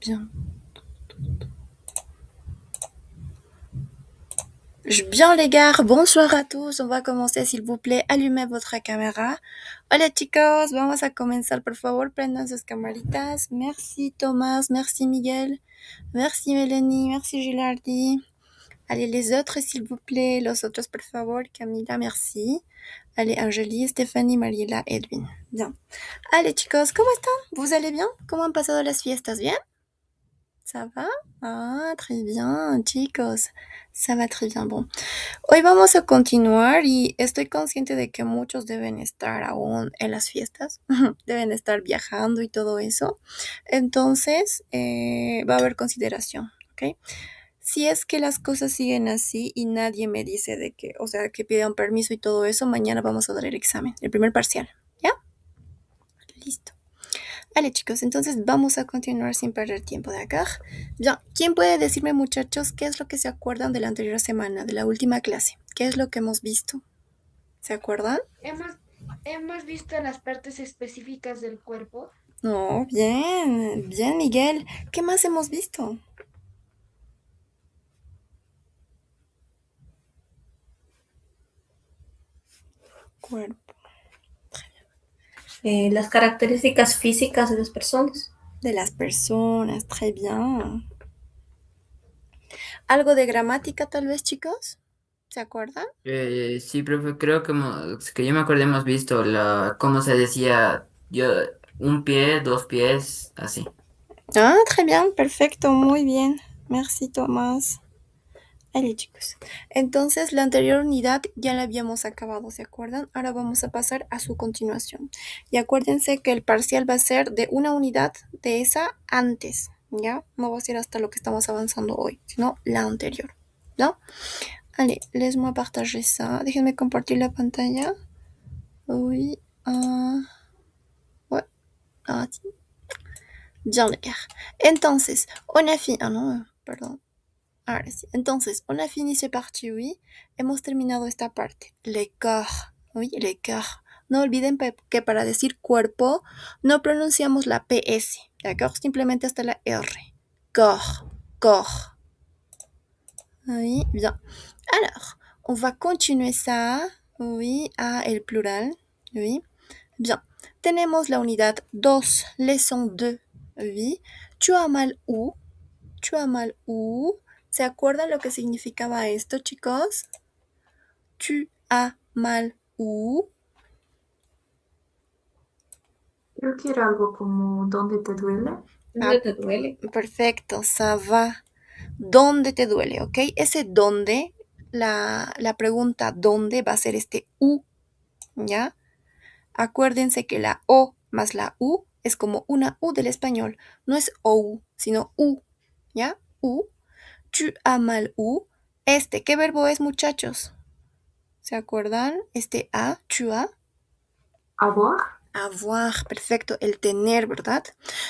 Bien. Bien les gars, bonsoir a tous. On va commencer, s'il vous plaît. Allumez votre caméra. Hola chicos, vamos a comenzar. Por favor, prendan sus camaritas. Merci Thomas, merci Miguel, merci Mélanie, merci Gilardi. Allez les autres, s'il vous plaît. Los otros, por favor. Camila, merci. Allez, Angélie, Stéphanie, Mariela, Edwin. Bien. Allez chicos, ¿cómo están? ¿Vous allez bien? ¿Cómo han pasado las fiestas? ¿Bien? ¿Ça va? Ah, très bien, chicos. Ça va très bien. Bon. Hoy vamos a continuar y estoy consciente de que muchos deben estar aún en las fiestas, deben estar viajando y todo eso. Entonces, va a haber consideración, ¿ok? Si es que las cosas siguen así y nadie me dice de que, o sea, que pidan permiso y todo eso, mañana vamos a dar el examen, el primer parcial, ¿ya? Listo. Vale, chicos, entonces vamos a continuar sin perder tiempo de acá. Ya, ¿quién puede decirme, muchachos, qué es lo que se acuerdan de la anterior semana, de la última clase? ¿Qué es lo que hemos visto? ¿Se acuerdan? Hemos visto las partes específicas del cuerpo. No, bien, bien, Miguel. ¿Qué más hemos visto? Cuerpo Las características físicas de las personas. de las personas, très bien. ¿Algo de gramática tal vez, chicos? ¿Se acuerdan? Sí, profe, creo que yo me acuerdo hemos visto cómo se decía yo, un pie, dos pies, así. Ah, très bien, perfecto, muy bien. Merci, Tomás. Vale, chicos. Entonces, la anterior unidad ya la habíamos acabado, ¿se acuerdan? Ahora vamos a pasar a su continuación. Y acuérdense que el parcial va a ser de una unidad de esa antes, ¿ya? No va a ser hasta lo que estamos avanzando hoy, sino la anterior, ¿no? Allez, laisse-moi partager ça. Déjenme compartir la pantalla. Oui. Ouais. Ah, sí. Bien, les gars. Entonces, on a fini... Ah, no, perdón. Ahora sí. Entonces, on a fini cette partie, oui. Hemos terminado esta parte. Le corps. Oui, le corps. No olviden que para decir cuerpo no pronunciamos la PS. D'accord? Simplemente hasta la R. Corps. Corps. Oui, bien. Alors, on va continuer ça. Oui, à el plural. Oui. Bien. Tenemos la unidad 2, leçon 2. Oui. Tu as mal où? Tu as mal où? ¿Se acuerdan lo que significaba esto, chicos? Tu as mal où? Creo que era algo como ¿dónde te duele? ¿Dónde te duele? Perfecto, ça va. ¿Dónde te duele? ¿Ok? Ese dónde, la pregunta dónde va a ser este u, ¿ya? Acuérdense que la o más la u es como una u del español. No es ou, sino u, ¿ya? U. Tu as mal où? ¿Qué verbo es, muchachos? ¿Se acuerdan? Este a, tu as. Avoir. Avoir, perfecto, el tener, ¿verdad?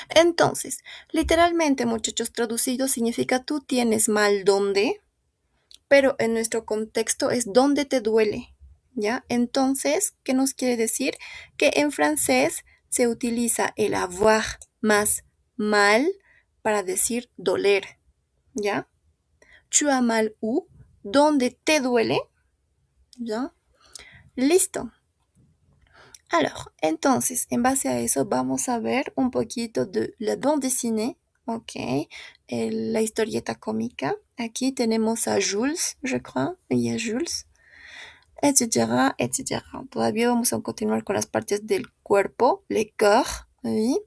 Entonces, literalmente, muchachos, traducido significa tú tienes mal dónde, pero en nuestro contexto es dónde te duele, ¿ya? Entonces, ¿qué nos quiere decir? Que en francés se utiliza el avoir más mal para decir doler, ¿ya? Tu as mal où, ¿dónde te duele? ¿Ya? Listo. Alors, entonces, en base a eso, vamos a ver un poquito de la bande dessinée, ok, la historieta cómica. Aquí tenemos a Jules, je crois, y a Jules, etcétera, etcétera. Todavía vamos a continuar con las partes del cuerpo, le corps, oui.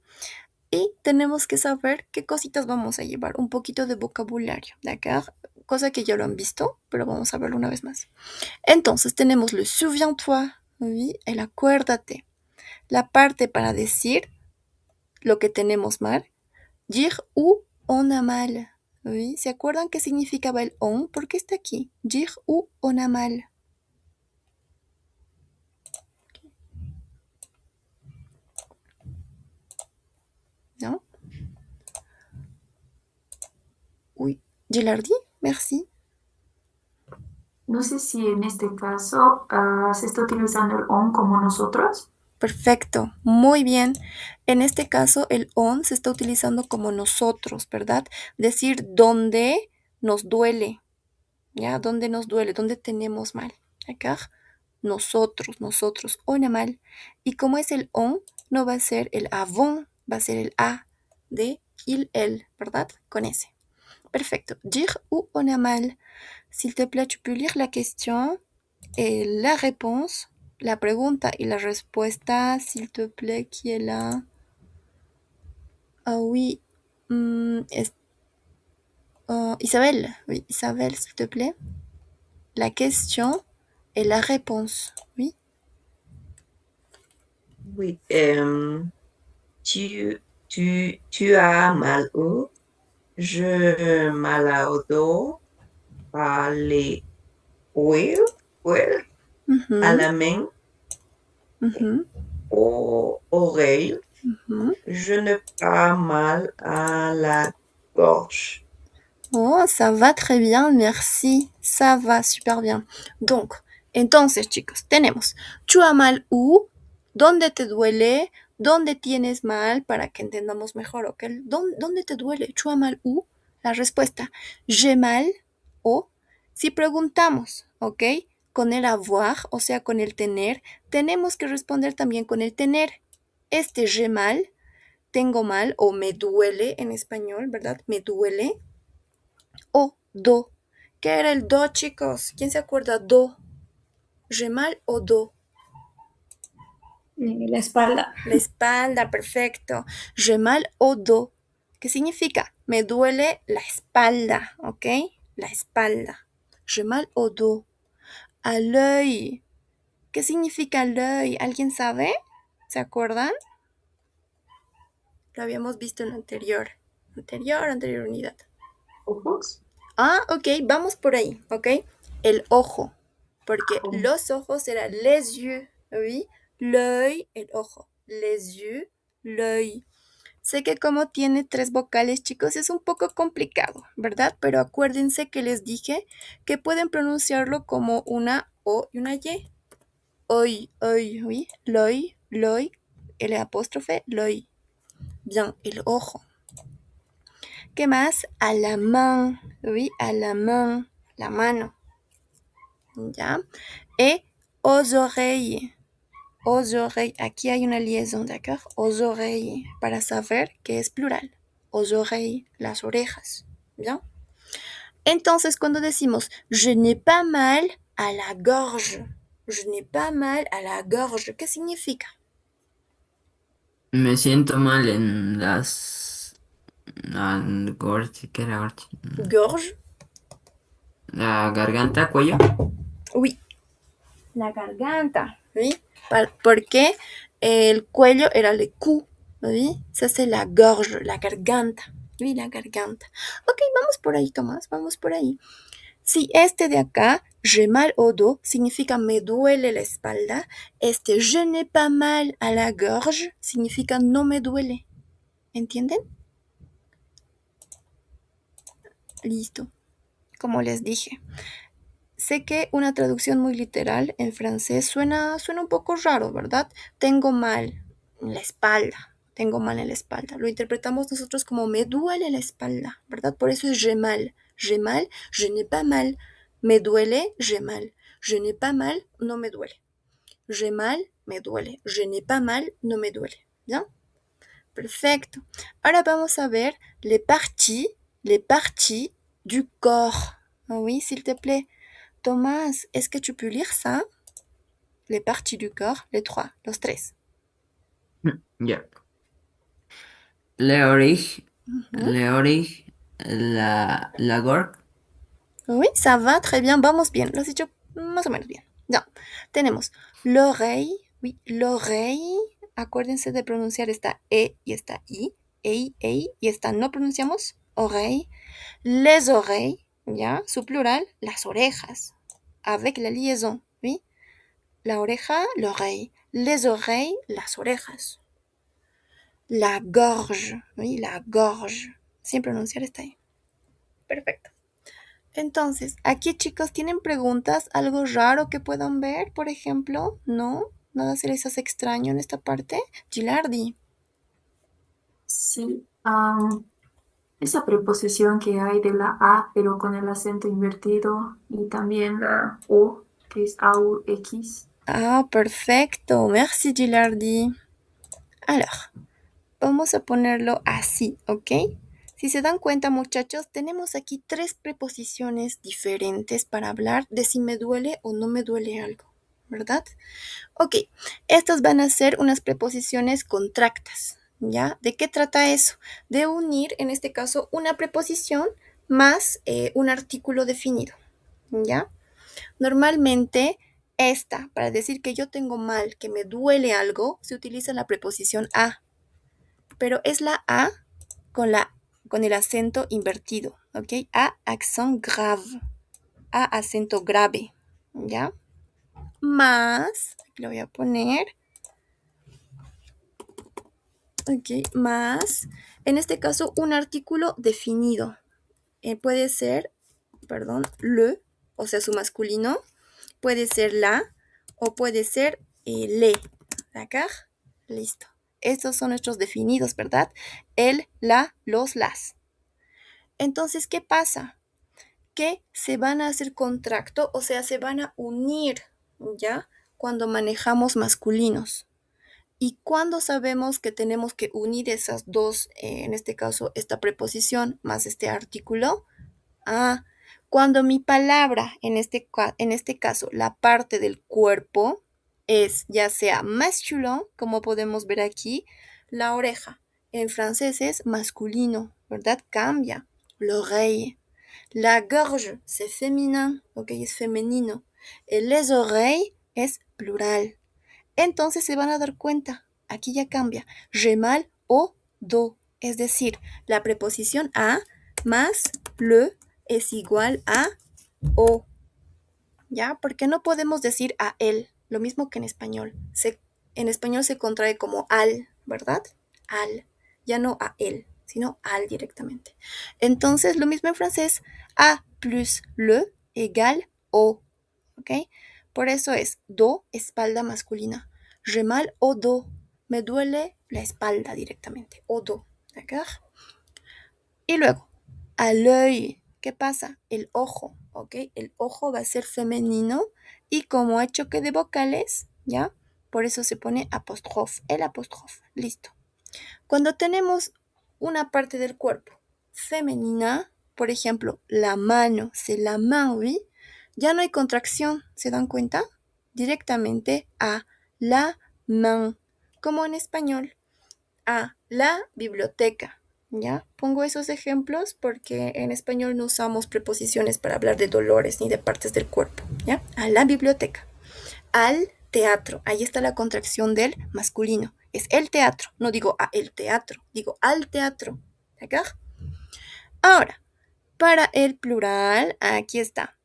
Y tenemos que saber qué cositas vamos a llevar, un poquito de vocabulario, ¿d'accord? Cosa que ya lo han visto, pero vamos a verlo una vez más. Entonces, tenemos le souviens-toi, oui, el acuérdate. La parte para decir lo que tenemos mal, dire où on a mal. ¿Sí? ¿Se acuerdan qué significaba el on? ¿Por qué está aquí? Dire où on a mal. ¿No? Oui. Gilardi, merci. No sé si en este caso se está utilizando el on como nosotros. Perfecto, muy bien. En este caso, el on se está utilizando como nosotros, ¿verdad? Decir dónde nos duele, ¿ya? ¿Dónde nos duele? ¿Dónde tenemos mal? Acá, nosotros, on a mal. Y como es el on, no va a ser el avant, va a ser el a de il, elle, ¿verdad? Con ese. Perfecto. Dire ou on a mal. S'il te plaît, tu peux lire la question et la réponse, la pregunta y la respuesta, s'il te plaît, qui est là? Ah oui, Isabelle, oui, Isabelle, s'il te plaît. La question et la réponse, oui. Oui, tu as mal où? Je mal au dos, à les à la main, aux oreilles. Je n'ai pas mal à la gorge. Oh, ça va très bien, merci. Ça va super bien. Donc, entonces, chicos, tenemos tu as mal où, dónde te duele, dónde tienes mal, para que entendamos mejor, ¿ok? ¿Dónde te duele? Tu as mal où, la respuesta, j'ai mal, o si preguntamos, ¿ok? Con el avoir, o sea, con el tener, tenemos que responder también con el tener. Este j'ai mal, tengo mal, o me duele en español, ¿verdad? Me duele. O, do. ¿Qué era el do, chicos? ¿Quién se acuerda? Do. J'ai mal o do. La espalda. La espalda, perfecto. J'ai mal au dos. ¿Qué significa? Me duele la espalda, ¿ok? La espalda. J'ai mal au dos. A l'œil. ¿Qué significa l'œil? ¿Alguien sabe? ¿Se acuerdan? Lo habíamos visto en la anterior unidad. Ojos. Ah, ok, vamos por ahí, ¿ok? El ojo, porque Oh. los ojos eran les yeux, ¿oui? L'œil, el ojo. Les yeux, l'œil. Sé que como tiene 3 vocales, chicos, es un poco complicado, ¿verdad? Pero acuérdense que les dije que pueden pronunciarlo como una O y una Y. Oy, oy, oui. L'œil, l'œil, el apóstrofe, l'œil. Bien, el ojo. ¿Qué más? A la main, oui, a la main, la mano. ¿Ya? Et aux oreilles. Aux oreilles. Aquí hay una liaison, ¿d'accord? Aux oreilles, para saber que es plural. Aux oreilles, las orejas. ¿Bien? Entonces, cuando decimos je n'ai pas mal à la gorge, je n'ai pas mal à la gorge, ¿qué significa? Me siento mal en ¿qué era gorge? Gorge? La garganta, cuello. Oui. La garganta, ¿sí? Porque el cuello era le cou, ¿sí? Se hace la gorge, la garganta, ¿sí? La garganta. Ok, vamos por ahí, Tomás, vamos por ahí. Si este de acá, j'ai mal au dos, significa me duele la espalda, este je n'ai pas mal à la gorge significa no me duele. ¿Entienden? Listo. Como les dije. Sé que una traducción muy literal en francés suena un poco raro, ¿verdad? Tengo mal en la espalda. Tengo mal en la espalda. Lo interpretamos nosotros como me duele la espalda, ¿verdad? Por eso es j'ai mal. J'ai mal, je n'ai pas mal. Me duele, j'ai mal. Je n'ai pas mal, no me duele. J'ai mal, me duele. Je n'ai pas mal, no me duele. ¿Ya? Perfecto. Ahora vamos a ver les parties du corps. Ah oui, s'il te plaît. Thomas, est-ce que tu peux lire ça? Les parties du corps, les 3, los 3. Ya. La oreille, Ujú. la gorge. Oui, ça va, très bien, vamos bien. Lo has dicho más o menos bien. Ya. Tenemos l'oreille, oui, l'oreille. Acuérdense de pronunciar esta E y esta I. E, y esta no pronunciamos. Oreille. Les oreilles, ¿ya? Su plural, las orejas. Avec la liaison, oui. La oreja, l'oreille. Les oreilles, las orejas. La gorge, ¿sí? La gorge. Sin pronunciar está ahí. Perfecto. Entonces, aquí chicos, ¿tienen preguntas? ¿Algo raro que puedan ver, por ejemplo? ¿No? ¿Nada se les hace extraño en esta parte? Gilardi. Sí, esa preposición que hay de la A, pero con el acento invertido, y también la O, que es AUX. Ah, perfecto. Merci, Gilardi. Alors, vamos a ponerlo así, ¿ok? Si se dan cuenta, muchachos, tenemos aquí 3 preposiciones diferentes para hablar de si me duele o no me duele algo, ¿verdad? Ok, estas van a ser unas preposiciones contractas, ¿ya? ¿De qué trata eso? De unir, en este caso, una preposición más un artículo definido, ¿ya? Normalmente, esta, para decir que yo tengo mal, que me duele algo, se utiliza la preposición a, pero es la a con el acento invertido, ¿ok? A accent grave, a acento grave, ¿ya? Más, aquí lo voy a poner, ok, más, en este caso, un artículo definido. Puede ser, perdón, le, o sea, su masculino, puede ser la, o puede ser le, ¿d'accord? Listo. Estos son nuestros definidos, ¿verdad? El, la, los, las. Entonces, ¿qué pasa? Que se van a hacer contracto, o sea, se van a unir, ¿ya? Cuando manejamos masculinos. ¿Y cuando sabemos que tenemos que unir esas dos, en este caso, esta preposición más este artículo? Ah, cuando mi palabra, en este caso, la parte del cuerpo, es ya sea masculin, como podemos ver aquí, la oreja. En francés es masculino, ¿verdad? Cambia. L'oreille. La gorge, c'est féminin, ok, es femenino. Les oreilles es plural. Entonces se van a dar cuenta, aquí ya cambia. J'ai mal au dos, es decir, la preposición a más le es igual a o, ¿ya? Porque no podemos decir a él, lo mismo que en español. En español se contrae como al, ¿verdad? Al, ya no a él, sino al directamente. Entonces, lo mismo en francés, a plus le égale o, ¿ok? Por eso es do, espalda masculina. J'ai mal au dos, me duele la espalda directamente, au dos, ¿d'accord? Y luego, à l'œil, ¿qué pasa? El ojo, ¿ok? El ojo va a ser femenino y como hay choque de vocales, ¿ya? Por eso se pone apóstrofe, el apóstrofe, listo. Cuando tenemos una parte del cuerpo femenina, por ejemplo, la mano, c'est la main, oui, ya no hay contracción, ¿se dan cuenta? Directamente a la main, como en español, a la biblioteca, ¿ya? Pongo esos ejemplos porque en español no usamos preposiciones para hablar de dolores ni de partes del cuerpo, ¿ya? A la biblioteca. Al teatro, ahí está la contracción del masculino. Es el teatro, no digo a el teatro, digo al teatro, ¿d'accord? Ahora, para el plural, aquí está.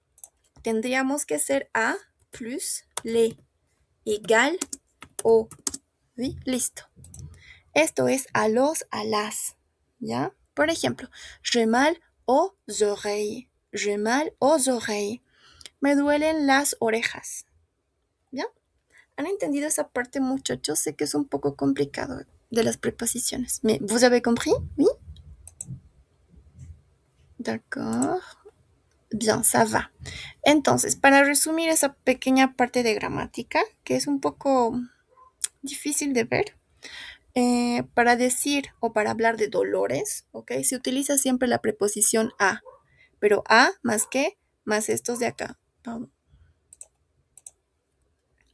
Tendríamos que ser a plus le igual o, ¿sí? Listo. Esto es a los, a las, ¿ya? Por ejemplo, j'ai mal aux oreilles. J'ai mal aux oreilles. Me duelen las orejas. ¿Ya? ¿Han entendido esa parte, muchachos? Sé que es un poco complicado de las preposiciones. Mais vous avez compris? Oui? D'accord. Bien, ça va. Entonces, para resumir esa pequeña parte de gramática, que es un poco difícil de ver, para decir o para hablar de dolores, ¿ok? Se utiliza siempre la preposición a, pero a más que, más estos de acá,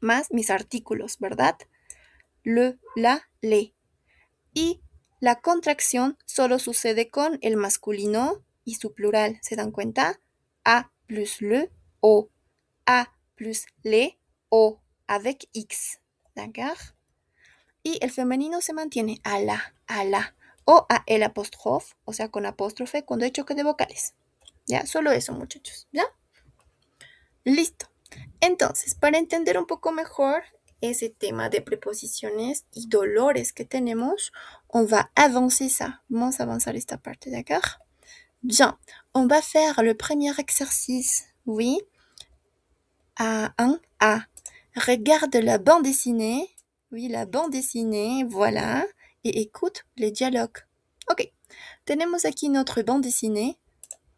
más mis artículos, ¿verdad? Le, la, le. Y la contracción solo sucede con el masculino y su plural, ¿se dan cuenta? A plus le, o, a plus le, o, avec x, ¿d'accord? Y el femenino se mantiene a la, o a el apóstrofe, o sea, con apóstrofe cuando hay choque de vocales. ¿Ya? Solo eso, muchachos. ¿Ya? Listo. Entonces, para entender un poco mejor ese tema de preposiciones y dolores que tenemos, on va avancer ça. Vamos a avanzar esta parte, d'accord? Bien. On va faire le premier exercice. Oui. A, un, a. Regarde la bande dessinée. Oui, la bande dessinée, voilà. Et écoute les dialogues. Ok, tenemos aquí notre bande dessinée.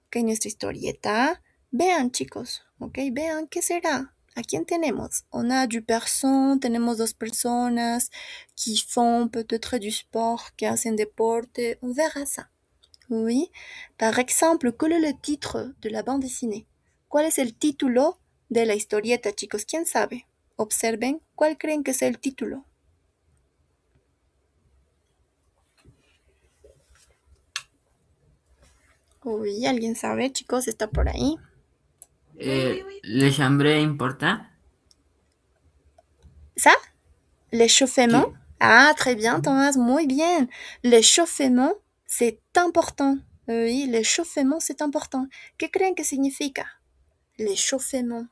Ok, nuestra historieta. Vean, chicos. Ok, vean, ¿qué será? ¿A quién tenemos? On a du person, tenemos dos personas qui font peut-être du sport, qui hacen deporte. On verra ça. Oui. Par exemple, ¿cuál es el titre de la bande dessinée? ¿Cuál es el título de la historieta, chicos? ¿Quién sabe? Observen, ¿cuál creen que es el título? Uy, ¿alguien sabe, chicos? ¿Está por ahí? ¿Le chambre importa? ¿Ça? L'échauffement? ¿Qué? Ah, très bien, Thomas, muy bien. L'échauffement, c'est important. Oui, l'échauffement, c'est important. ¿Qué creen que significa? L'échauffement.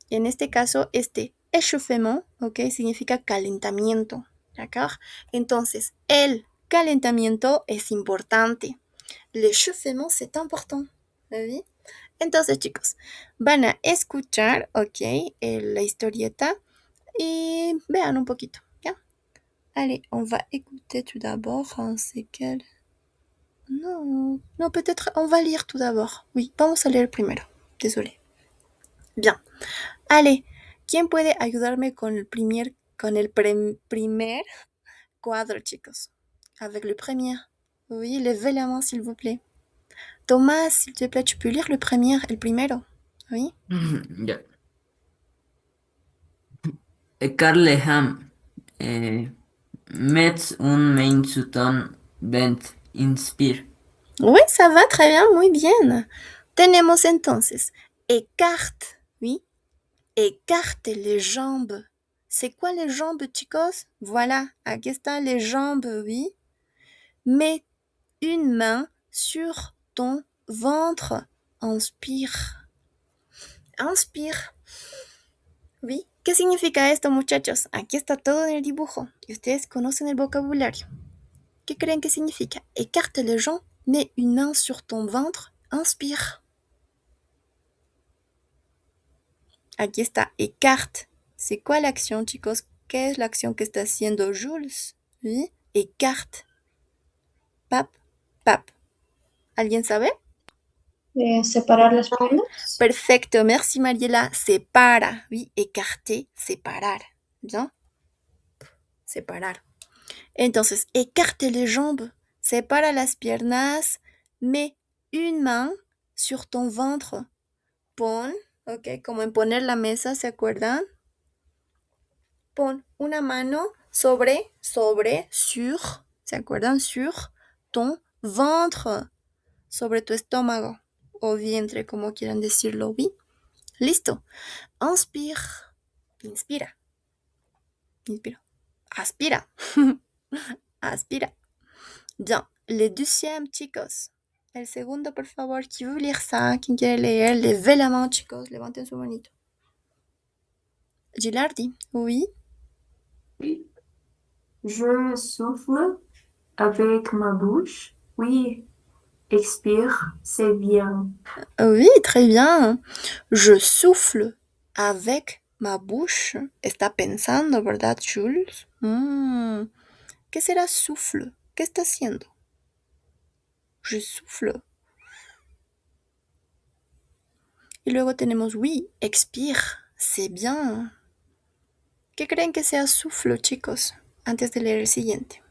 Y en este caso, este échauffement, ¿ok? Significa calentamiento, ¿d'accord? Entonces, el calentamiento es importante. L'échauffement, c'est important. ¿Sí? Entonces, chicos, van a escuchar, ¿ok? La historieta y vean un poquito, ¿ya? Allez, on va écouter tout d'abord. C'est quel? Non, non, peut-être on va lire tout d'abord. Oui, vamos a leer primero. Désolé. Bien. Allez, ¿quién puede ayudarme con el primer cuadro, chicos? Avec le premier. Oui, levez la main, s'il vous plaît. Thomas, s'il te plaît, tu peux lire le primero. Oui. Ya. Carl Ham. Met un main sutton bent inspire. Oui, ça va très bien, muy bien. Tenemos entonces, écarte, oui. Écarte les jambes. C'est quoi les jambes, chicos? Voilà, aquí están les jambes, oui. Mets une main sur ton ventre. Inspire. Inspire. Oui. ¿Qué significa esto, muchachos? Aquí está todo en el dibujo. Y ustedes conocen el vocabulario. ¿Qué creen que significa? Écarte les jambes, mets une main sur ton ventre, inspire. Aquí está, écarte. C'est quoi l'action, chicos? ¿Qué es la acción que está haciendo Jules? ¿Sí? Écarte. Pap, pap. ¿Alguien sabe? Separar las piernas. Perfecto, merci Mariela. Separa. Oui, écarter, separar. Bien. Separar. Entonces, écarte les jambes. Separa las piernas. Mets une main sur ton ventre. Pon, ok, como en poner la mesa, ¿se acuerdan? Pon una mano sobre, sur, ¿se acuerdan? Sur ton ventre, sobre tu estómago o vientre, como quieran decirlo, ¿sí? Listo. Inspire, inspira, inspira, aspira, aspira. Bien, le deuxième, chicos. El segundo, por favor, qui veut lire ça? ¿Quién quiere leer? Levez la main, chicos, levanten su manito. Gilardi, oui. Oui. Je souffle avec ma bouche. Oui. Expire, c'est bien. Oui, très bien. Je souffle avec ma bouche. Está pensando, ¿verdad, Jules? ¿Qué será souffle? ¿Qué está haciendo? Je souffle. Y luego tenemos oui, expire. C'est bien. ¿Qué creen que sea souffle, chicos? Antes de leer el siguiente.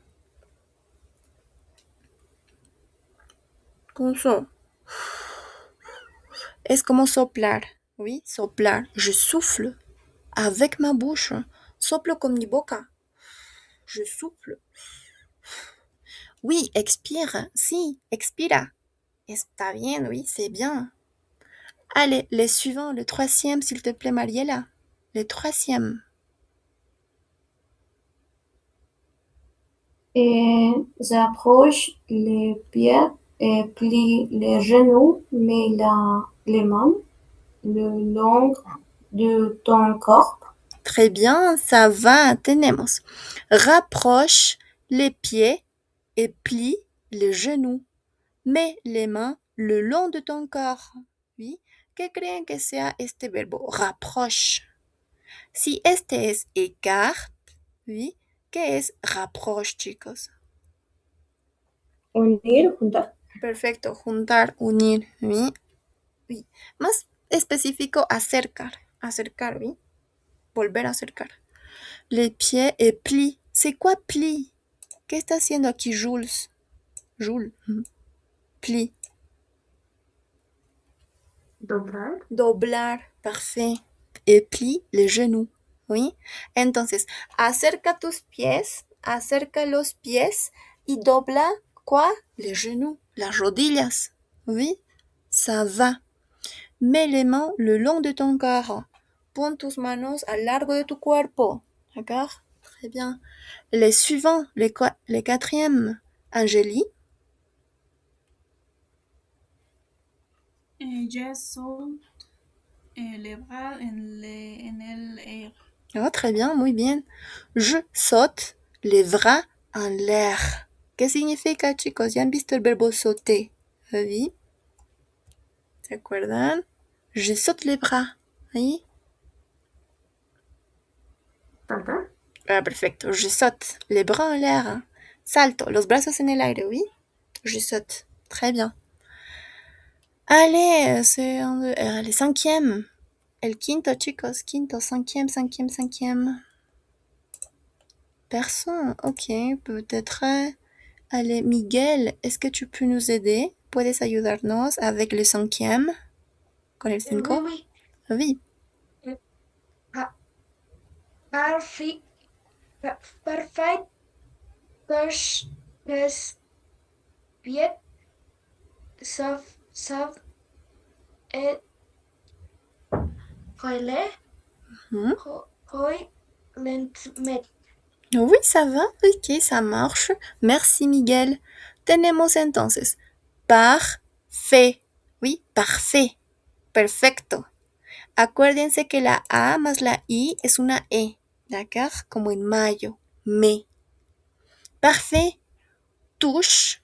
¿Cómo son? Es como soplar. Oui, soplar. Je souffle avec ma bouche. Soplo con mi boca. Je souffle. Oui, expire. Si, expira. Está bien, oui, c'est bien. Allez, les suivants, le troisième, s'il te plaît, Mariela. Le troisième. J'approche les pieds et plie les genoux, mets les mains le long de ton corps. Très bien, ça va, tenemos. Rapproche les pieds et plie les genoux. Mets les mains le long de ton corps. Oui. ¿Qué creen que sea este verbo? Rapproche. Si este es écarte, oui, ¿qué es rapproche, chicos? Unir, juntar. Perfecto, juntar, unir, oui. Oui. Más específico, acercar, acercar, oui. Volver a acercar. Les pieds et pli. C'est quoi pli? ¿Qué está haciendo aquí Jules? Jules. Pli. Doblar. Doblar, parfait. Et pli, les genoux. ¿Oui? Entonces, acerca tus pies, acerca los pies y dobla, quoi? Les genoux, las rodillas. ¿Oui? Ça va. Mets les mains le long de ton corps. Pon tus manos a largo de tu cuerpo. D'accord? Très bien. Les suivants, les quatrièmes. Angélie. Je saute les bras en el air. Oh, très bien, muy bien. Je saute les bras en l'air. ¿Qué significa, chicos? ¿Ya han visto el verbo sauter? ¿Sí? ¿Se acuerdan? Je saute les bras. ¿Sí? Saltar. Ah, perfecto. Je saute les bras en l'air. Salto, los brazos en el aire, oui? Je saute. Très bien. Allez, c'est les cinquièmes. El quinto, chicos. Quinto, cinquième, cinquième, cinquième. Personne. Ok, peut-être. Allez, Miguel, est-ce que tu peux nous aider? ¿Puedes ayudarnos avec le cinquième? Con el cinco? Oui, Oui. Parfait. Parfait. Touche. Pied. Sauf. Et. Relais. Lentement. Oui, ça va. Ok, ça marche. Merci, Miguel. Tenemos entonces parfait. Oui, parfait. Perfecto. Acuérdense que la A más la I es una E, d'accord? Como en mayo. Me. Parfait. Touche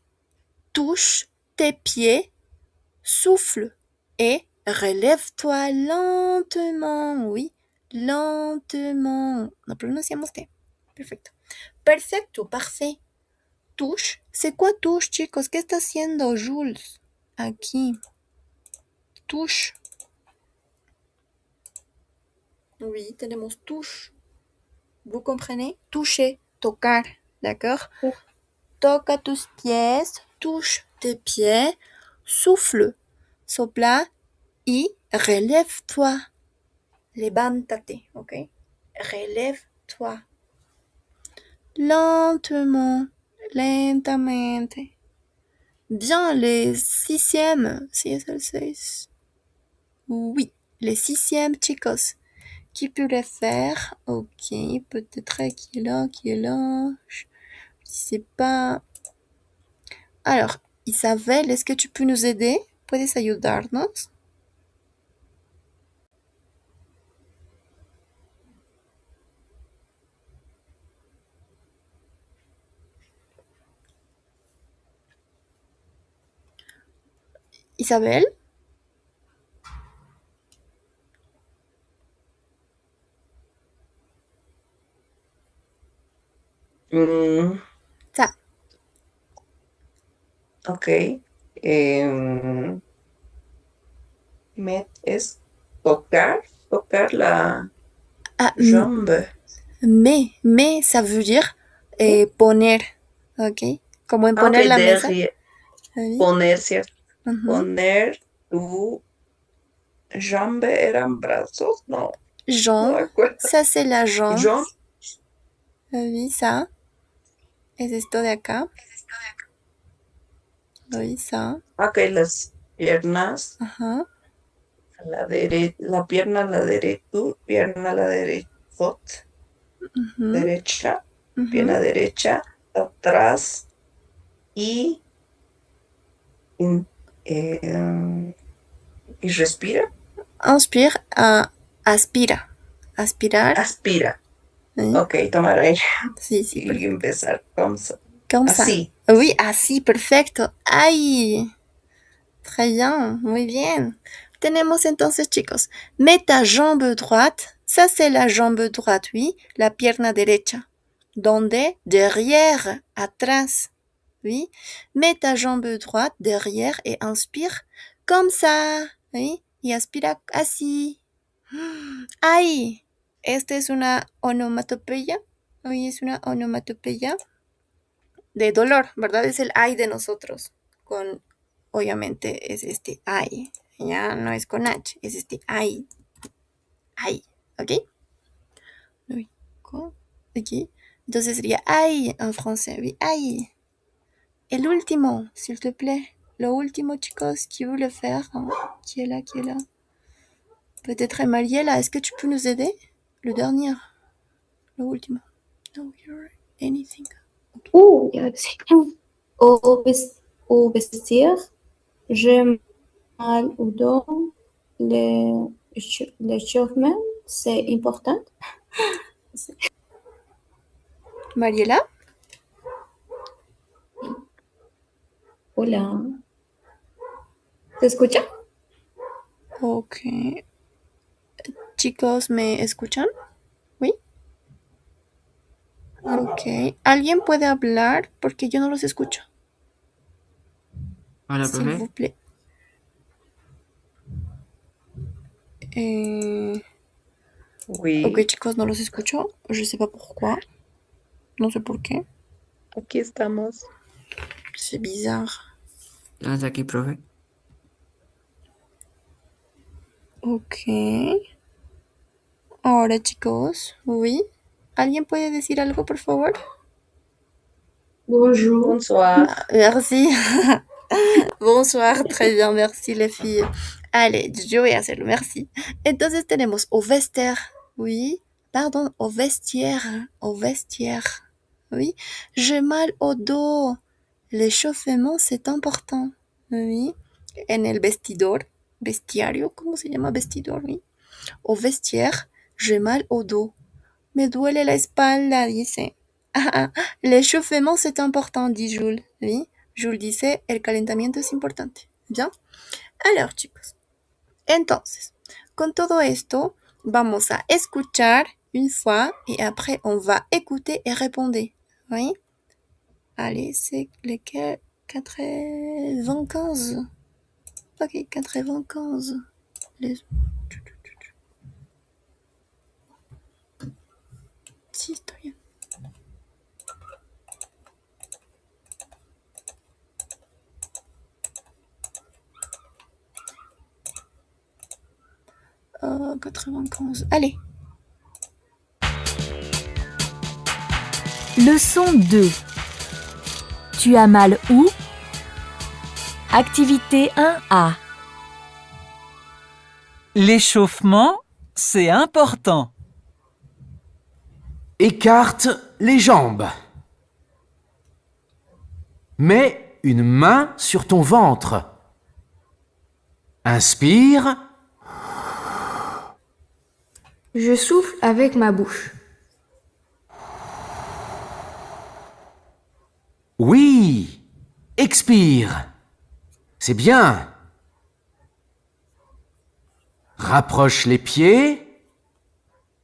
tes pieds, souffle et relève-toi lentement. Oui, lentement. No pronunciamos T. Perfecto. Perfecto, parfait. Touche. C'est quoi touche, chicos? ¿Qué está haciendo Jules? Aquí. Touche. Oui, tenemos touche. Vous comprenez? Toucher, tocar, d'accord? Toca tus pies, touche tes pieds, souffle, sopla y relève-toi. Levántate, ¿ok? Relève-toi. Lentement, lentamente. Bien, les sixièmes. Si es el 6. Oui, les sixièmes, chicos. Qui peut le faire? Ok, peut-être qui est là. Je sais pas. Alors, Isabelle, est-ce que tu peux nous aider? ¿Puedes ayudarnos? Isabelle? Ça. Ok. Es tocar la Ah, jambe. mais, ça veut dire poner, ¿ok? Como en poner Ok, la mesa. derrière. Poner, ¿cierto? Ujú. Poner tu jambe, ¿eran brazos? No, no me Jambe, acuerdo. ça c'est la jambe. Jambe. Oui, ça. Es esto de acá. Oui, ça. Ok, las piernas. Ajá. La pierna a la derecha, tu pierna a la derecha, Ujú, derecha, ujú. pierna derecha, atrás y respira. Inspire, aspira. Aspirar. Aspira. Oui. Ok, tomar aire Sí, sí, y perfecto. empezar Comme ça. así. Oui, así, perfecto. ¡Ay! Très bien, muy bien. Tenemos entonces, chicos, mets ta jambe droite, Ça, c'est la jambe droite, oui, la pierna derecha. Donde? Derrière, atrás, oui. Mets ta jambe droite derrière et inspire comme ça, oui. Y aspira así. ¡Ay! Esta es una onomatopeya. Hoy es una onomatopeya de dolor, ¿verdad? Es el ay de nosotros. Con, obviamente, es este ay. Ya no es con H, es este ay. Ay, ¿ok? Oui, quoi? Ok. Entonces sería ay en français, oui, ay. El último, s'il te plaît. Lo último, chicos, qui veut le faire? Hein? Qui est là, qui est là? Peut-être Mariela, est-ce que tu peux nous aider? Le dernier. Lo último. No, you're anything. Ya sé. Au vestiaire, j'ai mal au dos. L'échauffement, c'est important. Mariela? Hola. ¿Se escucha? Ok. Chicos, ¿me escuchan? ¿Oui? Ok. ¿Alguien puede hablar? Porque yo no los escucho. Hola, S'il profe. vous plaît. Oui, Ok, chicos, no los escucho. Je sais pas pourquoi. No sé por qué. aquí estamos. C'est bizarre. ¿Estás aquí, profe? Ok. Ahora, chicos, oui. ¿Alguien puede decir algo, por favor? Bonjour. Bonsoir. Merci. Bonsoir, très bien, merci les filles. Allez, yo voy a hacerlo, merci. Entonces tenemos au vestiaire, oui. Pardon, au vestiaire, oui. J'ai mal au dos. L'échauffement, c'est important, oui. En el vestidor, bestiario, ¿cómo se llama vestidor, oui? Au vestiaire, j'ai mal au dos. Me duele la espalda, dice. L'échauffement, c'est important, dit Jules, oui. Jules dice, el calentamiento es importante. ¿Ya? Alors, chicos. Entonces, con todo esto, vamos a escuchar une fois et après, on va écouter et répondre. Oui? Allez, c'est lequel? 95. Ok, 95. Les... Si, está bien. 95. Allez. Leçon 2. Tu as mal où? Activité 1A. L'échauffement, c'est important. Écarte les jambes. Mets une main sur ton ventre. Inspire. Je souffle avec ma bouche. Oui. Expire. C'est bien. Rapproche les pieds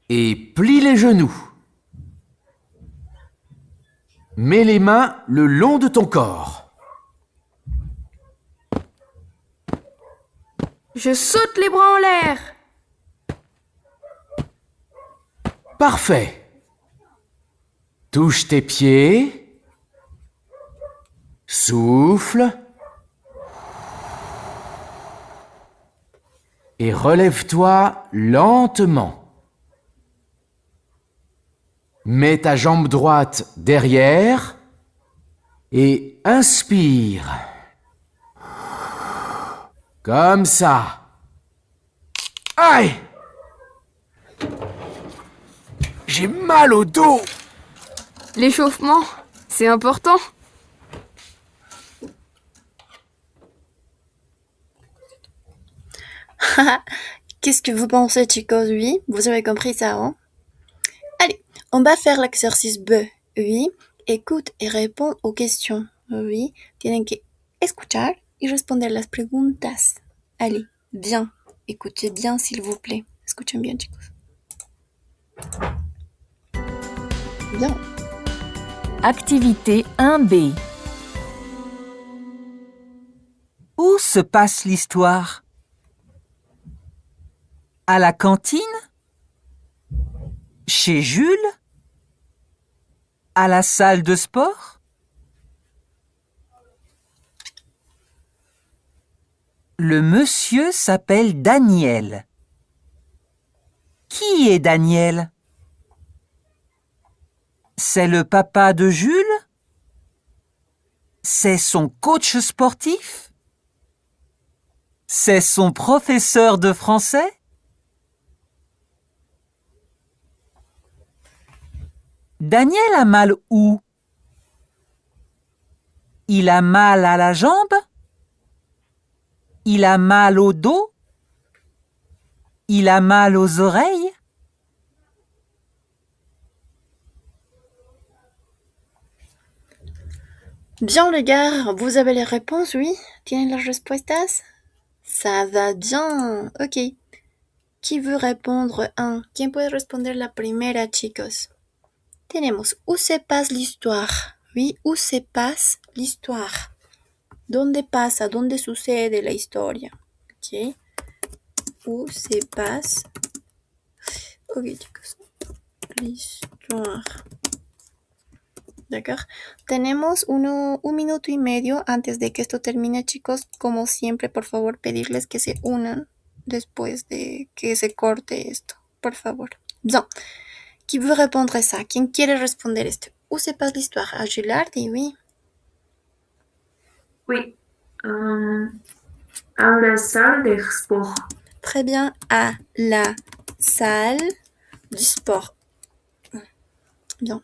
et plie les genoux. Mets les mains le long de ton corps. Je saute les bras en l'air. Parfait. Touche tes pieds. Souffle. Et relève-toi lentement. Mets ta jambe droite derrière et inspire. Comme ça. Aïe! J'ai mal au dos. L'échauffement, c'est important. Qu'est-ce que vous pensez, chicos? Oui, vous avez compris ça, hein? Allez, on va faire l'exercice B. Oui, écoute et réponds aux questions. Oui, tienen que escuchar y responder las preguntas. Allez, bien. Écoutez bien, s'il vous plaît. Escuchen bien, chicos. Bien. Activité 1B. Où se passe l'histoire? À la cantine? Chez Jules? À la salle de sport? Le monsieur s'appelle Daniel. Qui est Daniel? C'est le papa de Jules? C'est son coach sportif? C'est son professeur de français? Daniel a mal où? Il a mal à la jambe? Il a mal au dos? Il a mal aux oreilles? Bien les gars, vous avez les réponses, oui? ¿Tienen las respuestas? Ça va bien. Ok. Qui veut répondre un? ¿Quién puede responder la primera, chicos? Tenemos, où se passe l'histoire? Oui, où se passe l'histoire? ¿Dónde pasa? ¿Dónde sucede la historia? Ok. Où se passe? Ok, chicos. L'histoire. D'accord. Tenemos un minuto y medio antes de que esto termine, chicos. Como siempre, por favor, pedirles que se unan después de que se corte esto. Por favor. Bien. Qui veut répondre ça? ¿Quién quiere responder esto? Où se passe l'histoire? À Gilardi, oui. Oui. À la salle de sport. Très bien. À la salle du sport. Bien.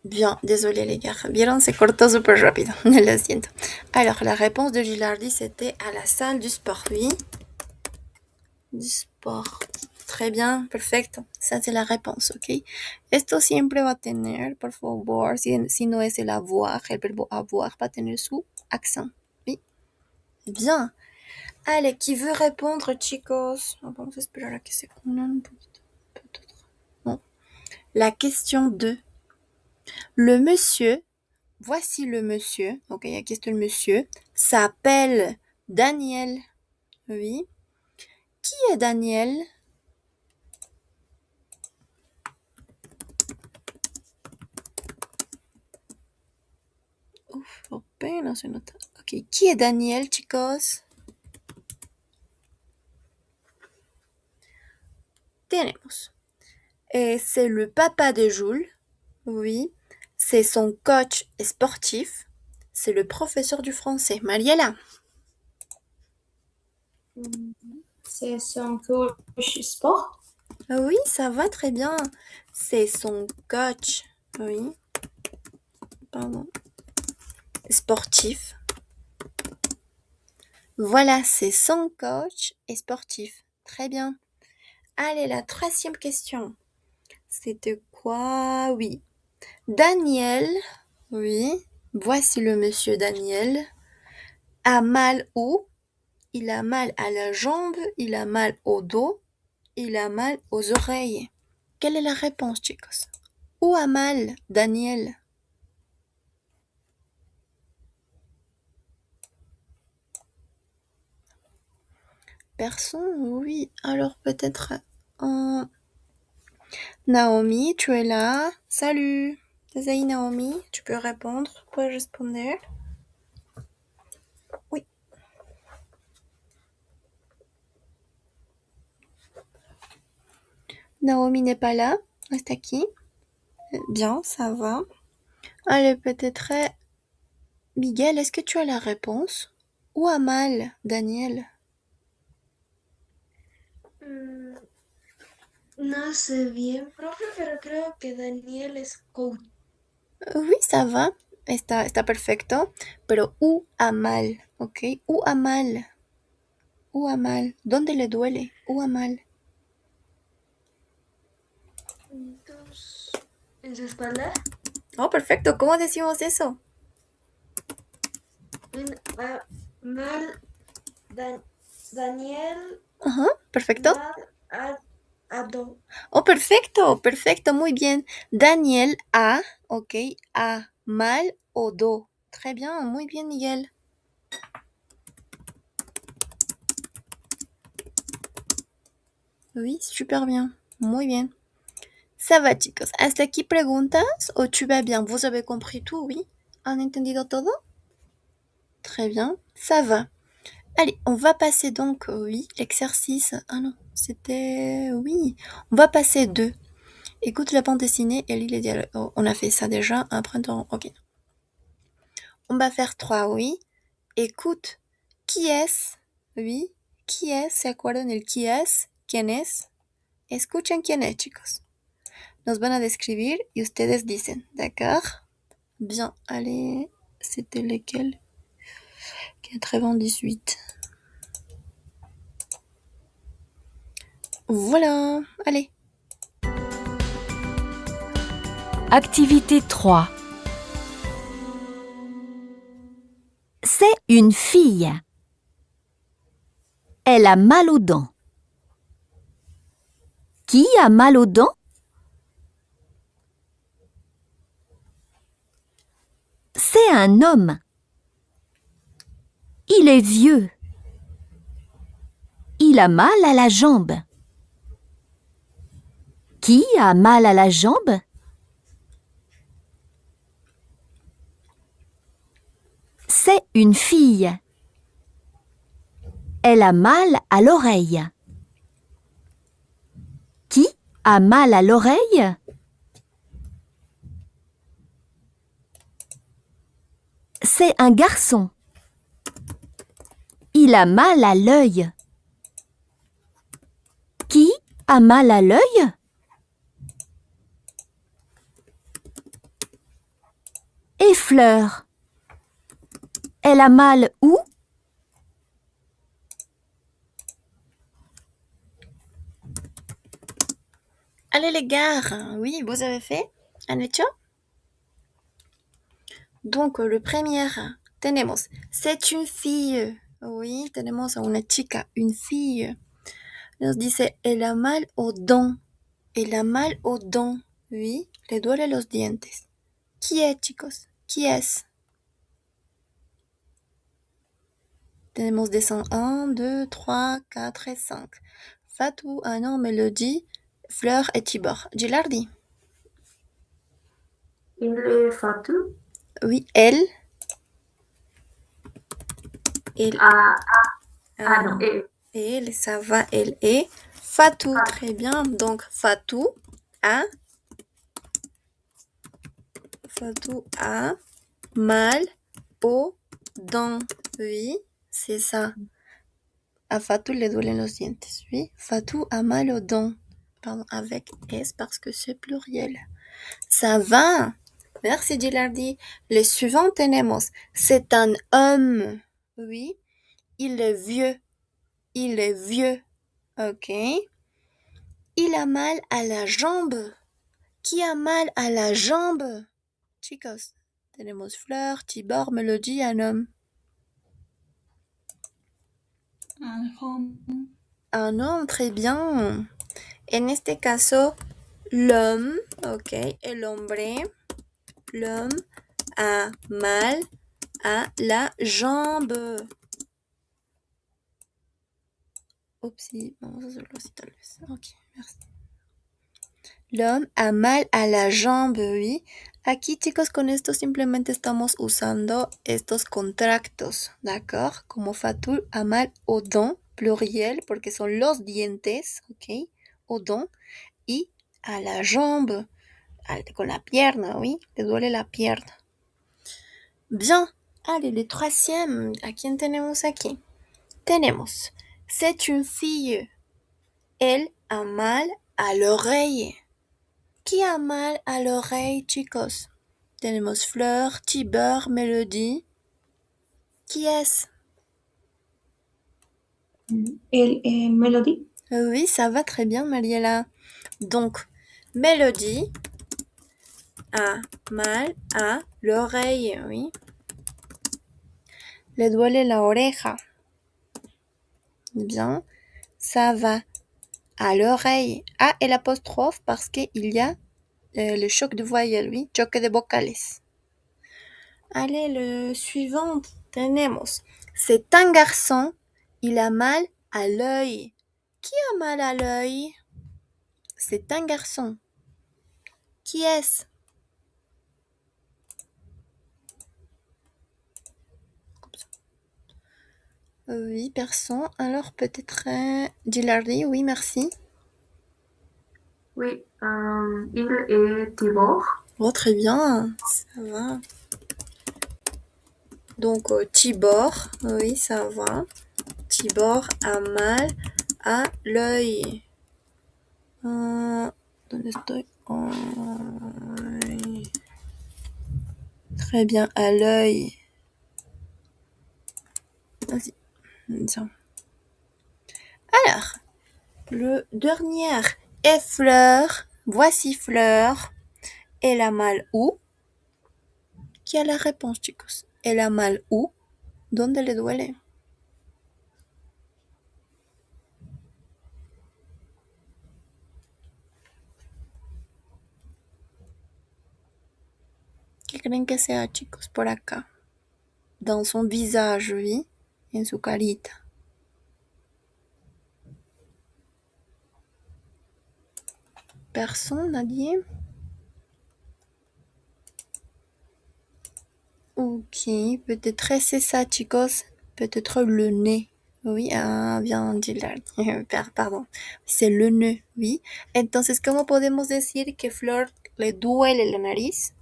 Bien, désolé les gars. Vieron, se cortó súper rápido. Lo siento. Alors, la réponse de Gilardi, c'était à la salle du sport, oui. Du sport. Très bien, perfecto. Esa es la réponse, ¿ok? Esto siempre va a tener, por favor, si no es el avoir, el verbo avoir va a tener su accent. Oui. Bien. Allez, qui veut répondre, chicos? Vamos a esperar a que se unan un poquito. Bon. La question 2. Le monsieur, voici le monsieur, ok, aquí está el monsieur, s'appelle Daniel. Oui. Qui est Daniel? Uf, apenas se nota. Ok, qui est Daniel, chicos? Tenemos. C'est le papa de Jules. Oui. C'est son coach sportif. C'est le professeur du français. Mariela. C'est son coach sport. Oui, ça va très bien. C'est son coach. Oui. Pardon. Sportif. Voilà, c'est son coach et sportif. Très bien. Allez, la troisième question. C'était quoi? Oui. Daniel, oui. Voici le monsieur Daniel. A mal où? Il a mal à la jambe, il a mal au dos, il a mal aux oreilles. Quelle est la réponse, chicos? Où a mal Daniel? Personne? Oui. Alors peut-être... Naomi, tu es là? Salut! Salut Naomi, tu peux répondre? Puedes responder? Oui. Naomi n'est pas là? Reste aquí. Bien, ça va. Allez, peut-être... Miguel, est-ce que tu as la réponse? Où a mal Daniel? No sé bien, profe, pero creo que Daniel es coach. Oui, ça va. Está perfecto. Pero u a mal, ¿ok? U a mal. U a mal. ¿Dónde le duele? U a mal. Entonces, ¿en su espalda? Oh, perfecto. ¿Cómo decimos eso? Mal, Daniel, Ajá, perfecto. mal, ado. Oh, perfecto, perfecto, muy bien. Daniel a, ok, a mal o do. Très bien, muy bien, Miguel. Oui, super bien, muy bien. Ça va, chicos. ¿Hasta aquí preguntas o tu vas bien? ¿Vous avez compris tout, oui? ¿Han entendido todo? Très bien, ça va. Allez, on va passer donc, oui, l'exercice. Ah non, c'était... Oui, on va passer 2. Écoute la bande dessinée et lis les dialogues. Oh, on a fait ça déjà, un printemps, ok. On va faire 3, oui. Écoute, qui est-ce? Oui, qui es? ¿Se acuerdan el qui es? ¿Quién es? Escuchen quién es, chicos. Nos van a describir y ustedes dicen, d'accord? Bien, allez, c'était lequel? 98. Voilà, allez. Activité 3. C'est une fille. Elle a mal aux dents. Qui a mal aux dents? C'est un homme. Il est vieux. Il a mal à la jambe. Qui a mal à la jambe? C'est une fille. Elle a mal à l'oreille. Qui a mal à l'oreille? C'est un garçon. Il a mal à l'œil. Qui a mal à l'œil? Et Fleur. Elle a mal où? Allez les gars, oui, vous avez fait? ¿Han hecho? Donc, le premier, tenemos, c'est une fille. Oui, tenemos a una chica, une fille. Nos dice, elle a mal aux dents. Elle a mal aux dents. Oui, le duele los dientes. Qui est, chicos? Qui est? Tenemos des sons 1, 2, 3, 4 et 5. Fatou, Anon, Mélodie, Fleur et Tibor. Gilardi. Il est Fatou. Oui, elle. Elle. Non, elle. Elle, ça va, elle est. Fatou, très bien. Donc, Fatou a. Fatou a mal aux dents. Oui, c'est ça. A Fatou le duelen los dientes. Oui, Fatou a mal aux dents. Pardon, avec S parce que c'est pluriel. Ça va. Merci, Gilardi. Le suivant, tenemos. C'est un homme. Oui, il est vieux. Il est vieux. Ok. Il a mal à la jambe. Qui a mal à la jambe? Chicos, tenemos Fleur, Tibor, Mélodie, un homme. Un homme. Un homme, très bien. En este caso, l'homme, ok, el hombre, l'homme a mal à la jambe. Oupsie, vamos a hacerlo así tal vez. Ok, merci. L'homme a mal à la jambe, oui. Aquí, chicos, con esto simplemente estamos usando estos contractos, ¿d'accord? Como Fatou a mal aux dents, pluriel, porque son los dientes, ¿ok? Aux dents. Y a la jambe, con la pierna, oui. Le duele la pierna. Bien. Allez, le troisième. ¿A quién tenemos aquí? Tenemos. C'est une fille. Elle a mal a l'oreille. Qui a mal a l'oreille, chicos? Tenemos Fleur, Tibor, Mélodie. Qui est-ce? Melody. Oui, ça va très bien, Mariela. Donc, Mélodie a mal a l'oreille, oui. Le duele la oreja. Bien, ça va à l'oreille. A et l'apostrophe parce qu'il y a le choc de voyelles, oui, choque de vocales. Allez, le suivant, tenemos. C'est un garçon, il a mal à l'œil. Qui a mal à l'œil? C'est un garçon. Qui est-ce? Oui, personne. Alors peut-être Gilardi, oui, merci. Oui, il est Tibor. Oh, très bien, ça va. Donc Tibor, oui, ça va. Tibor a mal à l'œil. ¿Dónde estoy? Ay. Très bien, à l'œil. Vas-y. Tiens. Alors, le dernier est Fleur. Voici Fleur. Elle a mal où? Qui a la réponse, chicos? Elle a mal où? ¿Dónde le duele? ¿Qué creen que sea, chicos? Por acá. Dans son visage, oui. En su carita. Personne, nadie? Ok, peut-être c'est ça, chicos. Peut-être le nez. Oui, ah, bien dit pardon. C'est le nez, oui. Entonces, ¿cómo podemos decir que Flor le duele la nariz?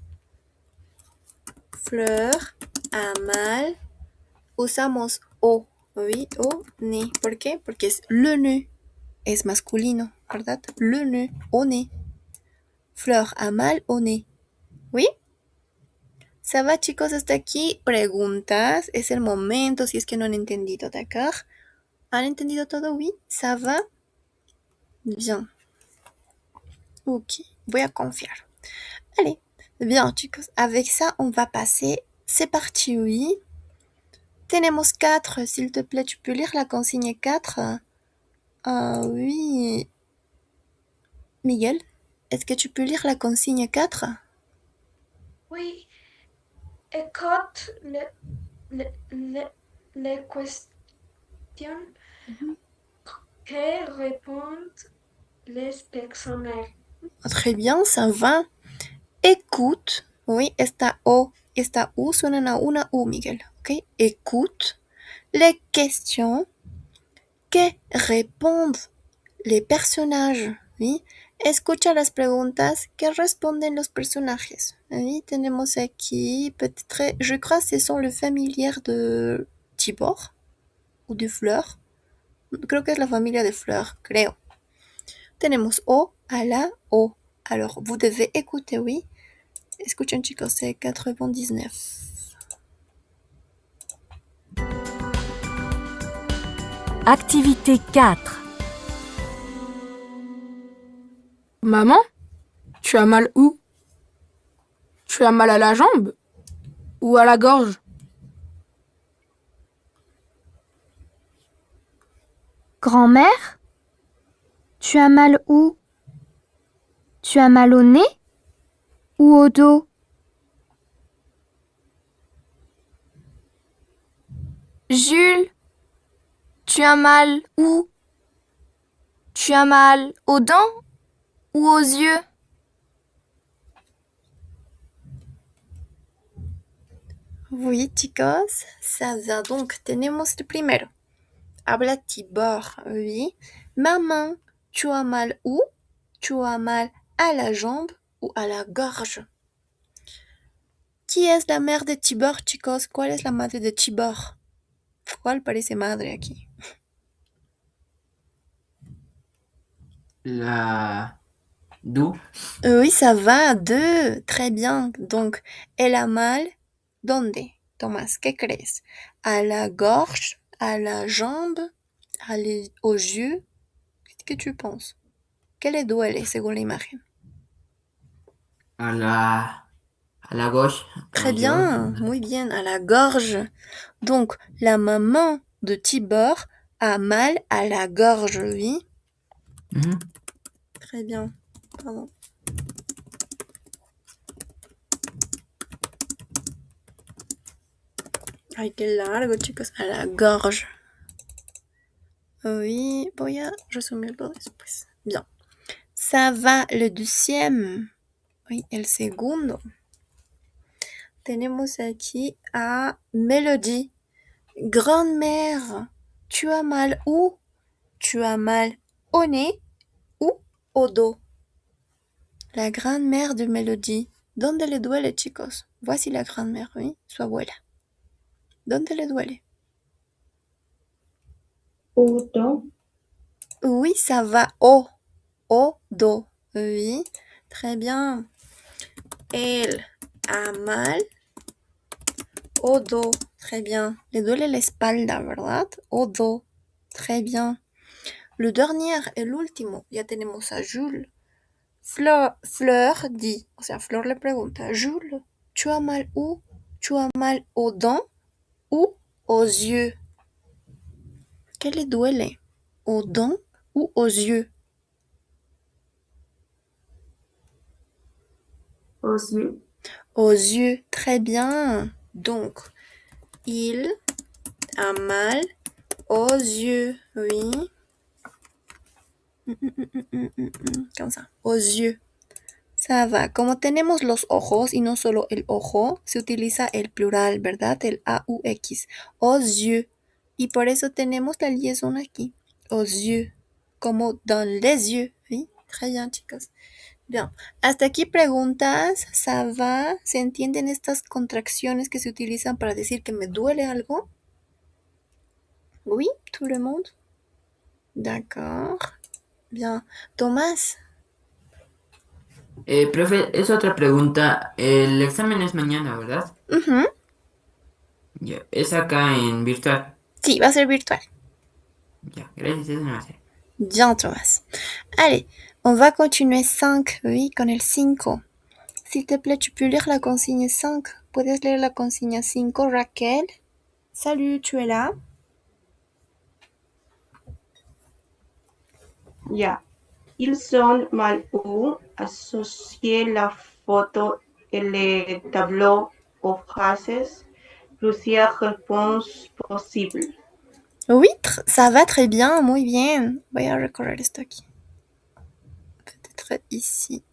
Fleur a mal. Usamos o, oui, o, nez. ¿Por qué? Porque es le nez. Es masculino, ¿verdad? Le nez, au nez. Fleur a mal au nez. ¿Oui? ¿Ça va, chicos, hasta aquí? Preguntas. Es el momento si es que no han entendido, ¿d'accord? ¿Han entendido todo? Oui, ça va? Bien. Ok, voy a confiar. Allez, bien, chicos. Avec ça, on va passer. C'est parti, oui. Tenemos 4. S'il te plaît, tu peux lire la consigne 4? Ah oui. Miguel, est-ce que tu peux lire la consigne 4? Oui, écoute les questions que répondent les personnages. Très bien, ça va. Écoute. Oui, esta O, esta U suenan a una U, Miguel. Ok, écoute les questions que répondent les personnages. Oui, escucha las preguntas que responden los personajes. Oui, tenemos aquí, peut-être, je crois que ce sont le familiar de Tibor ou de Fleur. Creo que es la familia de Fleur, creo. Tenemos O a la O. Alors, vous devez écouter, oui. Escuchen, chicos, c'est 99. Activité 4. Maman, tu as mal où? Tu as mal à la jambe? Ou à la gorge? Grand-mère, tu as mal où? Tu as mal au nez ou au dos? Jules, tu as mal où? Tu as mal aux dents ou aux yeux? Oui, chicos, ça va. Donc, tenemos el primero. Habla Tibor, oui. Maman, tu as mal où? Tu as mal à la jambe ou à la gorge? Qui es la mère de Tibor, chicos? ¿Cuál es la madre de Tibor? ¿Cuál parece madre aquí? La du. Oui, ça va, deux. Très bien. Donc, elle a mal. ¿Dónde? Tomás, ¿qué crees? ¿A la gorge? ¿A la jambe? ¿Aux yeux? Qu'est-ce que tu penses? ¿Qué le duele según la imagen? A la gauche. Très Yo. bien, muy bien, à la gorge. Donc, la maman de Tibor a mal à la gorge, oui. Ujú. Très bien. Pardon. Ay, qué largo, chicos. À la gorge. Oui, voy a resumirlo después. Bien. Ça va, le deuxième. Oui, el segundo. Tenemos aquí a Melody. Grand-mère, tu as mal où? Tu as mal au nez ou au dos? La grand-mère de Melody. ¿Dónde le duele, chicos? Voici la grand-mère, oui, su abuela. ¿Dónde le duele? Au dos. Oui, ça va. Au dos. Oui, très bien. Elle a mal au dos. Très bien. Le duele la espalda, ¿verdad? Au dos. Très bien. Le dernier, el último. Ya tenemos a Jules. Fleur dit, o sea, Flor le pregunta, Jules, ¿tu as mal où? ¿Tu as mal aux dents ou aux yeux? ¿Qué le duele? ¿Aux dents ou aux yeux? Aux yeux. Aux yeux, très bien. Donc, il a mal aux yeux, oui. Comme ça, aux yeux. Ça va. Como tenemos los ojos y no solo el ojo, se utiliza el plural, ¿verdad? El AUX. Aux yeux. Y por eso tenemos la liaison aquí. Aux yeux. Como dans les yeux. ¿Sí? Très bien, chicos. Bien. Hasta aquí preguntas. ¿Ça va? ¿Se entienden estas contracciones que se utilizan para decir que me duele algo? Oui, tout le monde. D'accord. Bien. Tomás. Profe, es otra pregunta. El examen es mañana, ¿verdad? Ujú. Ya. Es acá en virtual. Sí, va a ser virtual. Ya, gracias, eso no va a ser. Bien, Thomas. Allez, on va continuer 5, oui, con el 5. S'il te plaît, tu peux lire la consigne 5. ¿Puedes leer la consigne 5, Raquel? Salut, tu es là? Ya. Ils sont mal où? Associer la photo et le tableau aux phrases. Plusieurs réponses possibles. Oui, ça va très bien, muy bien. Voy a recorrer esto aquí. Peut-être ici.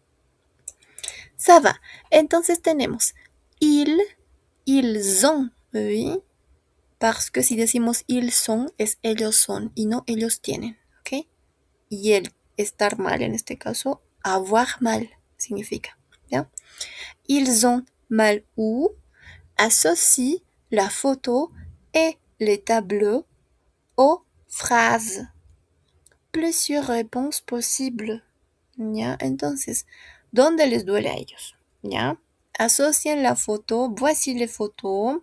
Ça va. Entonces tenemos ils ont, oui. Parce que si decimos ils sont, es ellos son y no ellos tienen, ¿ok? Y el estar mal, en este caso, avoir mal significa, ¿bien? Ils ont mal où? Associe la photo et les tableaux aux phrases. Plusieurs réponses posibles, ¿ya? Entonces, ¿dónde les duele a ellos? ¿Ya? Asocian la foto, voici les photos,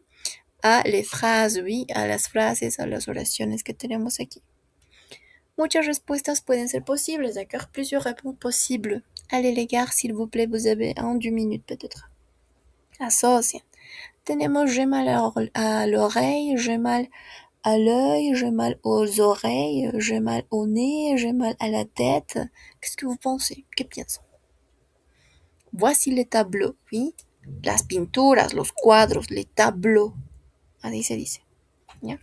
a les phrases, oui, a las frases, a las oraciones que tenemos aquí. Muchas respuestas pueden ser posibles, d'accord? Plusieurs réponses possibles. Allez les gars, s'il vous plaît, vous avez 2 minutes peut-être. Asocian. Tenemos j'ai mal à l'oreille, j'ai mal à l'œil, j'ai mal aux oreilles, j'ai mal au nez, j'ai mal à la tête. Qu'est-ce que vous pensez? ¿Qué piensan? Voici les tableaux, oui. Las pinturas, los cuadros, les tableaux. Así se dice. ¿Ya?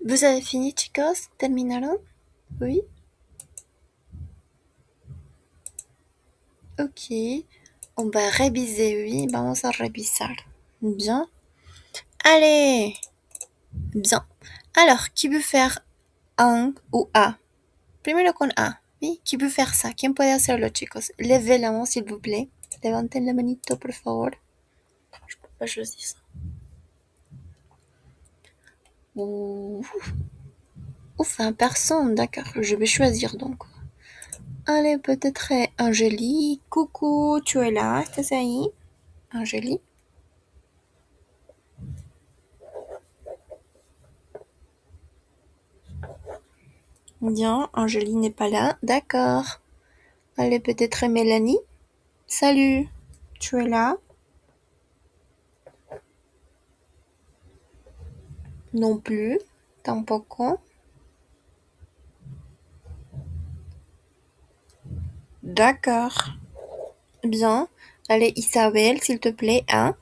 Vous avez fini, chicos? ¿Terminaron? Oui. Ok. On va réviser, oui. Vamos a revisar. Bien. Allez. Bien. Alors, qui veut faire un ou A? Primero con A. Oui, qui veut faire ça? ¿Quién puede hacerlo, chicos? Levez la main, s'il vous plaît. Levanten la manito, por favor. Je peux pas choisir ça. Ouh. Ouf, un personne, d'accord. Je vais choisir donc. Allez, peut-être Angélique. Coucou, tu es là? ¿Estás ahí? Angélique. Bien, Angélique n'est pas là. D'accord. Allez, peut-être Mélanie. Salut. Tu es là? Non plus. Tampoco. D'accord. Bien. Allez, Isabelle, s'il te plaît, hein?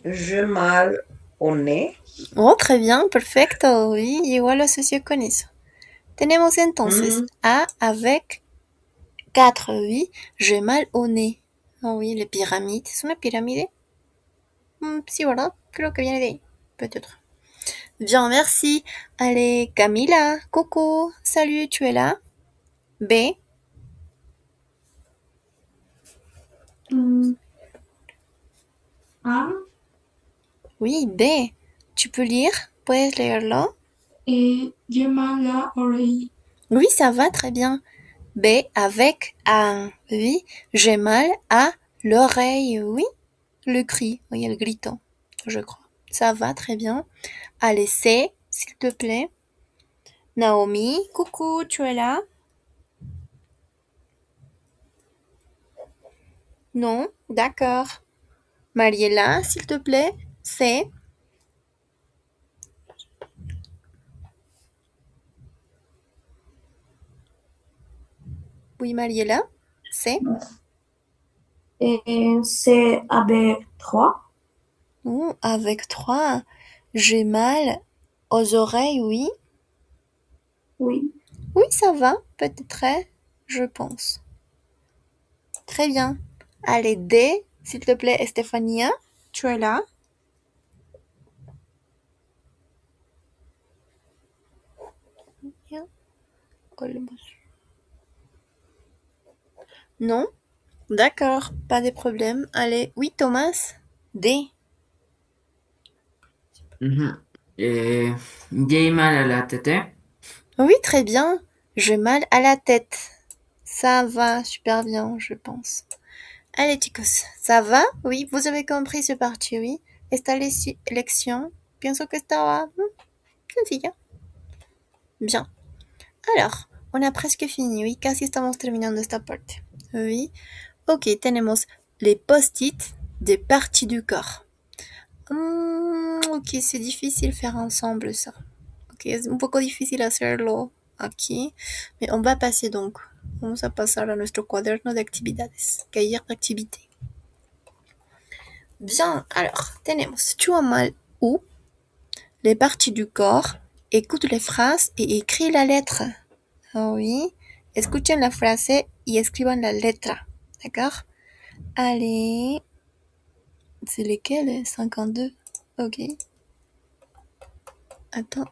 J'ai mal au nez. Oh, très bien, perfecto. Oui, igual asocié con eso. Tenemos entonces A avec 4, oui. J'ai mal au nez. Oh oui, les pyramides. ¿Es una pirámide? Sí, ¿verdad? Creo que viene de ahí. Peut-être. Bien, merci. Allez, Camila. Coucou. Salut, tu es là? B. A Oui, B. Tu peux lire? Puedes leerlo? et j'ai mal à l'oreille. Oui, ça va très bien. B avec A. Oui, j'ai mal à l'oreille. Oui, le cri. Oui, le grito, je crois. Ça va très bien. Allez, C, s'il te plaît. Naomi, coucou, tu es là? Non, d'accord. Mariella, s'il te plaît. C. Oui, Mariella. C. Et c'est AB3. Avec 3. J'ai mal aux oreilles, oui. Oui. Oui, ça va, peut-être, je pense. Très bien. Allez, D, s'il te plaît, Estefania, tu es là? Non? D'accord, pas de problème. Allez, oui, Thomas, D. J'ai mal à la tête. Oui, très bien. J'ai mal à la tête. Ça va super bien, je pense. Allez, chicos, ça va? Oui, vous avez compris ce parti, oui. Esta lección, pienso que estaba sencilla. Bien. Alors, on a presque fini, oui, casi estamos terminando esta parte. Oui. Ok, tenemos les post-it des parties du corps. Ok, c'est difficile faire ensemble ça. Ok, es un poco difícil hacerlo aquí, mais on va passer donc. Vamos a pasar a nuestro cuaderno de actividades, cahier d'activité. Bien, alors, tenemos tu as mal où, les parties du corps, écoute les phrases et écris la lettre. Ah oui, escuchen la frase y escriban la letra, d'accord? Allez, c'est lesquels? 52. Ok. Attends.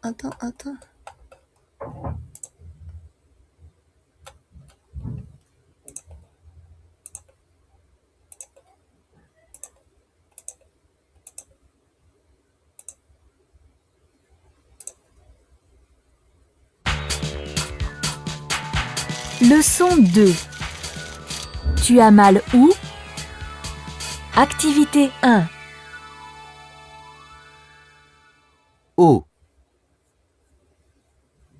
Leçon 2. Tu as mal où? Activité 1. O.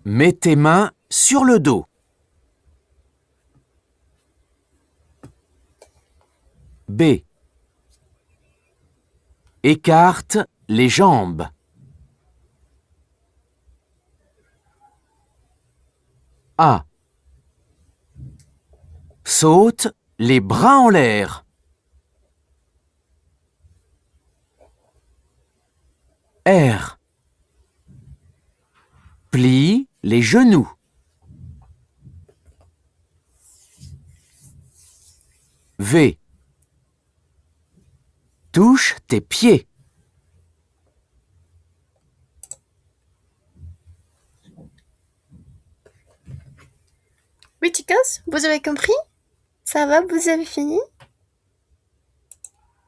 Mets tes mains sur le dos. B. Écarte les jambes. A. Saute les bras en l'air. R. Plie les genoux. V. Touche tes pieds. Oui, chicos, vous avez compris? Ça va, vous avez fini?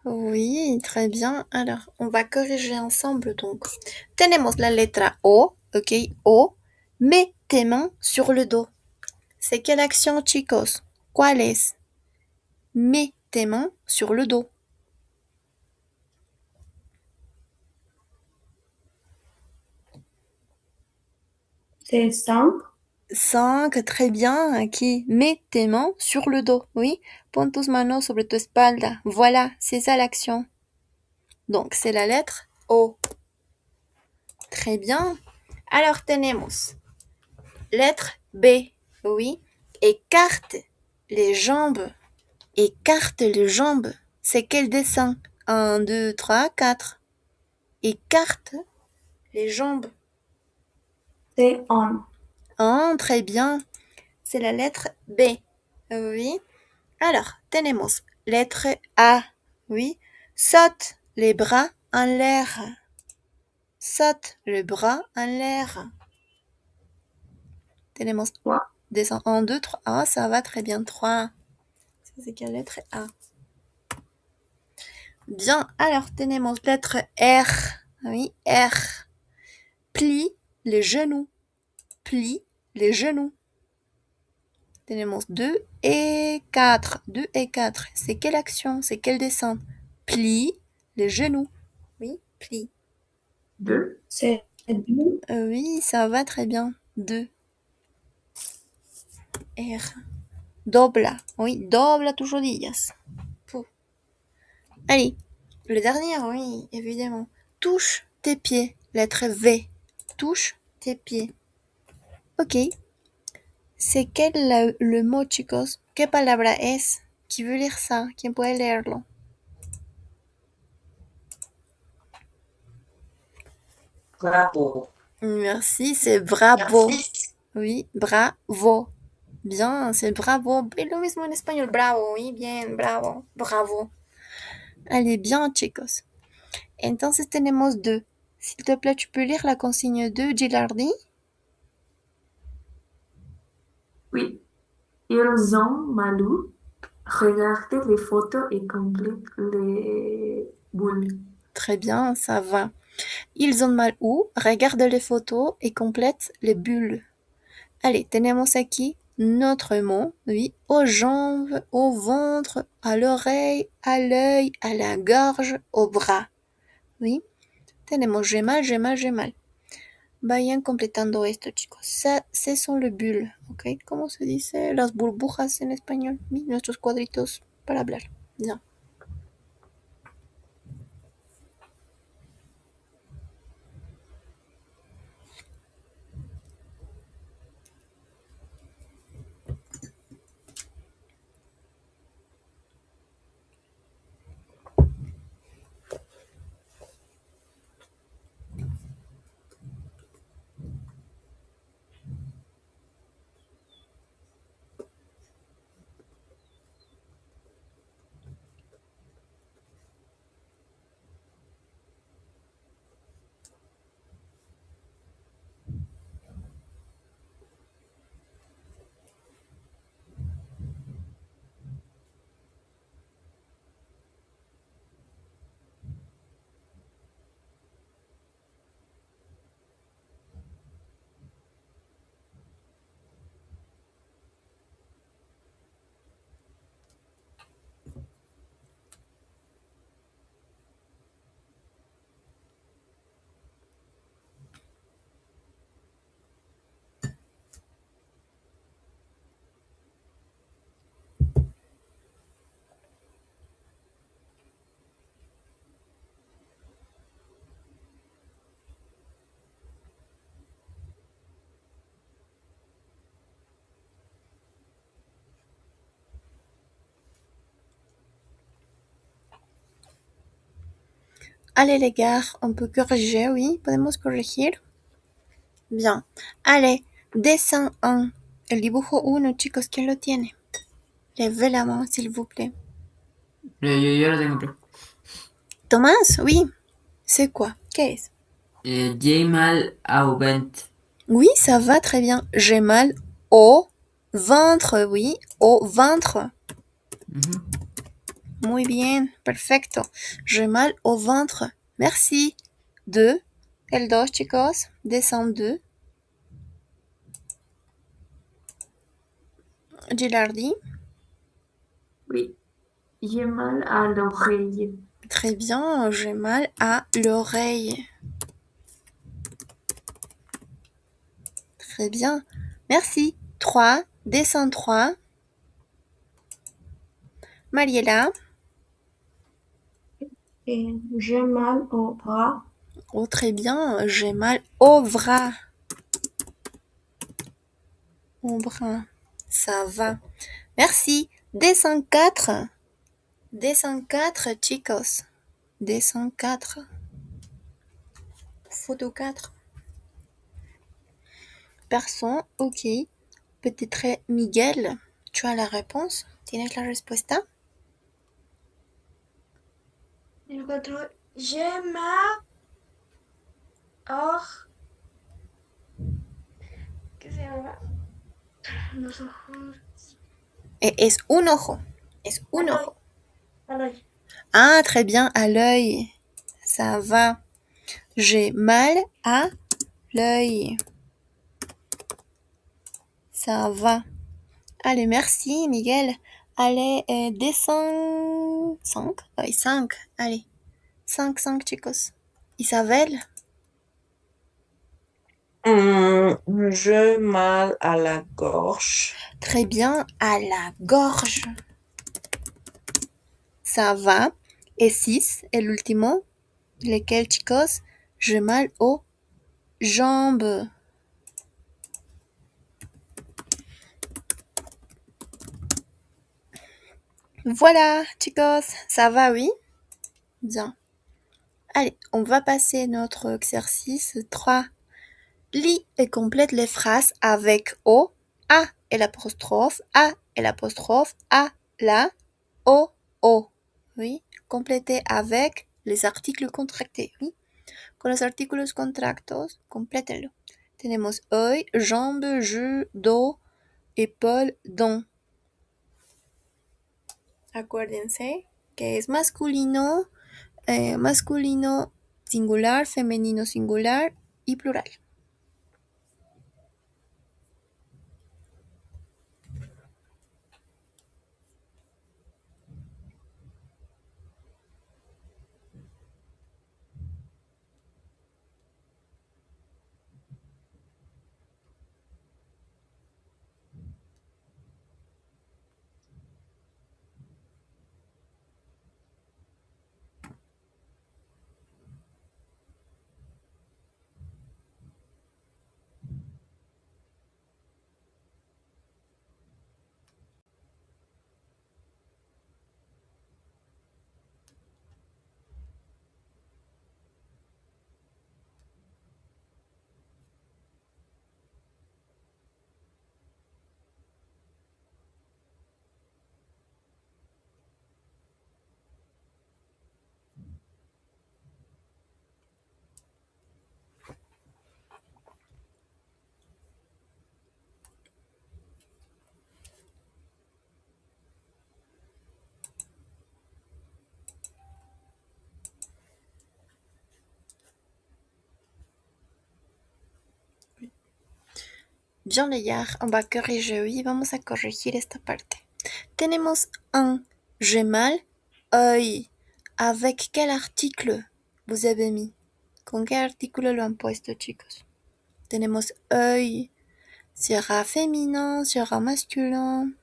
Oui, très bien. Alors, on va corriger ensemble donc. Tenemos la letra O, ok, O. Mets tes mains sur le dos. C'est quelle action, chicos? ¿Cuál es? Mets tes mains sur le dos. C'est 5. 5, très bien. Aquí, mets tes mains sur le dos. Oui, pon tus manos sobre tu espalda. Voilà, c'est ça l'action. Donc, c'est la lettre O. Très bien. Alors, tenemos lettre B. Oui, écarte les jambes. Écarte les jambes. C'est quel dessin? 1, 2, 3, 4. Écarte les jambes. C'est 1. Ah, très bien. C'est la lettre B. Oui. Alors, tenemos lettre A. Oui. Saute les bras en l'air. Saute le bras en l'air. Tenemos Trois. descend 1, 2, 3. Ah, ça va très bien. 3. Ça, c'est quelle lettre A? Bien. Alors, tenemos lettre R. Oui, R. Plie les genoux. Plie les genoux. Tenemos 2 et 4. 2 et 4. C'est quelle action? C'est quel dessin? Plie les genoux. Oui, plie. 2. C'est 2. Oui, ça va très bien. 2. R. Dobla. Oui, dobla tus rodillas. Pou. Allez, le dernier, oui, évidemment. Touche tes pieds. Lettre V. Touche tes pieds. Ok. C'est quel le mot, chicos? ¿Qué palabra es? Qui veut lire ça? ¿Quién puede leerlo? Bravo. Merci, c'est bravo. Merci. Oui, bravo. Bien, c'est bravo. Es lo mismo en español. Bravo, oui, bien, bravo. Bravo. Allez, bien, chicos. Entonces tenemos 2. S'il te plaît, tu peux lire la consigne 2, Gilardi? Oui. Ils ont mal eu. Regardez les photos et complète les boules. Très bien, ça va. Ils ont mal où? Regarde les photos et complète les bulles. Allez, tenemos aquí notre mot, oui, aux jambes, au ventre, à l'oreille, à l'œil, à la gorge, au bras. Oui, tenemos j'ai mal, j'ai mal, j'ai mal. Vayan completando esto, chicos. Ça, ce sont les bulles, ¿ok? ¿Cómo se dice? Las burbujas en español. Oui, nuestros cuadritos para hablar. Bien. Allez les gars, on peut corriger, oui, podemos corregir. Bien. Allez, dessin 1. El dibujo 1, chicos, ¿quién lo tiene? Levez la main, s'il vous plaît. Yo lo tengo, profe. Tomás, oui. C'est quoi? Qu'est-ce? J'ai mal au ventre. Oui, ça va très bien. J'ai mal au ventre, oui, au ventre. Ujú. Muy bien, perfecto. J'ai mal au ventre. Merci. 2. El dos, chicos. Descend 2. Gilardi. Oui. J'ai mal à l'oreille. Très bien, j'ai mal à l'oreille. Très bien. Merci. 3. Descend 3. Mariela. J'ai mal au bras. Oh, très bien. J'ai mal au bras. Au bras. Ça va. Merci. Descend 4. Descend 4, chicos. Descend 4. Photo 4. Personne. Ok. Peut-être Miguel. Tu as la réponse? ¿Tienes la respuesta? El 4. J'ai mal or. ¿Qué se llama? Los ojos. Es un ojo. Es un Al ojo. Al oído. Ah, très bien, à l'œil. Ça va. J'ai mal à l'œil. Ça va. Allez, merci, Miguel. Allez, descends 5. Oui, 5. Allez. 5, 5, chicos. Isabelle. J'ai mal à la gorge. Très bien, à la gorge. Ça va. Et 6, el último. Lesquels, chicos? J'ai mal aux jambes. Voilà, chicos. Ça va, oui? Bien. Allez, on va passer notre exercice 3. Lis et complète les phrases avec O, A et l'apostrophe, A et l'apostrophe, A, la, O, O. Oui, complétez avec les articles contractés. Oui, con los artículos contractos, complétenlo. Tenemos hoy, jambe, jeu, dos, épaule, don. Acuérdense que es masculino, masculino singular, femenino singular y plural. Bien les gars, on va corriger, oui, vamos a corregir esta parte. Tenemos un j'ai mal, œil. ¿Avec quel article vous avez mis? ¿Con qué artículo lo han puesto, chicos? Tenemos œil. ¿Sera féminin? ¿Sera masculin?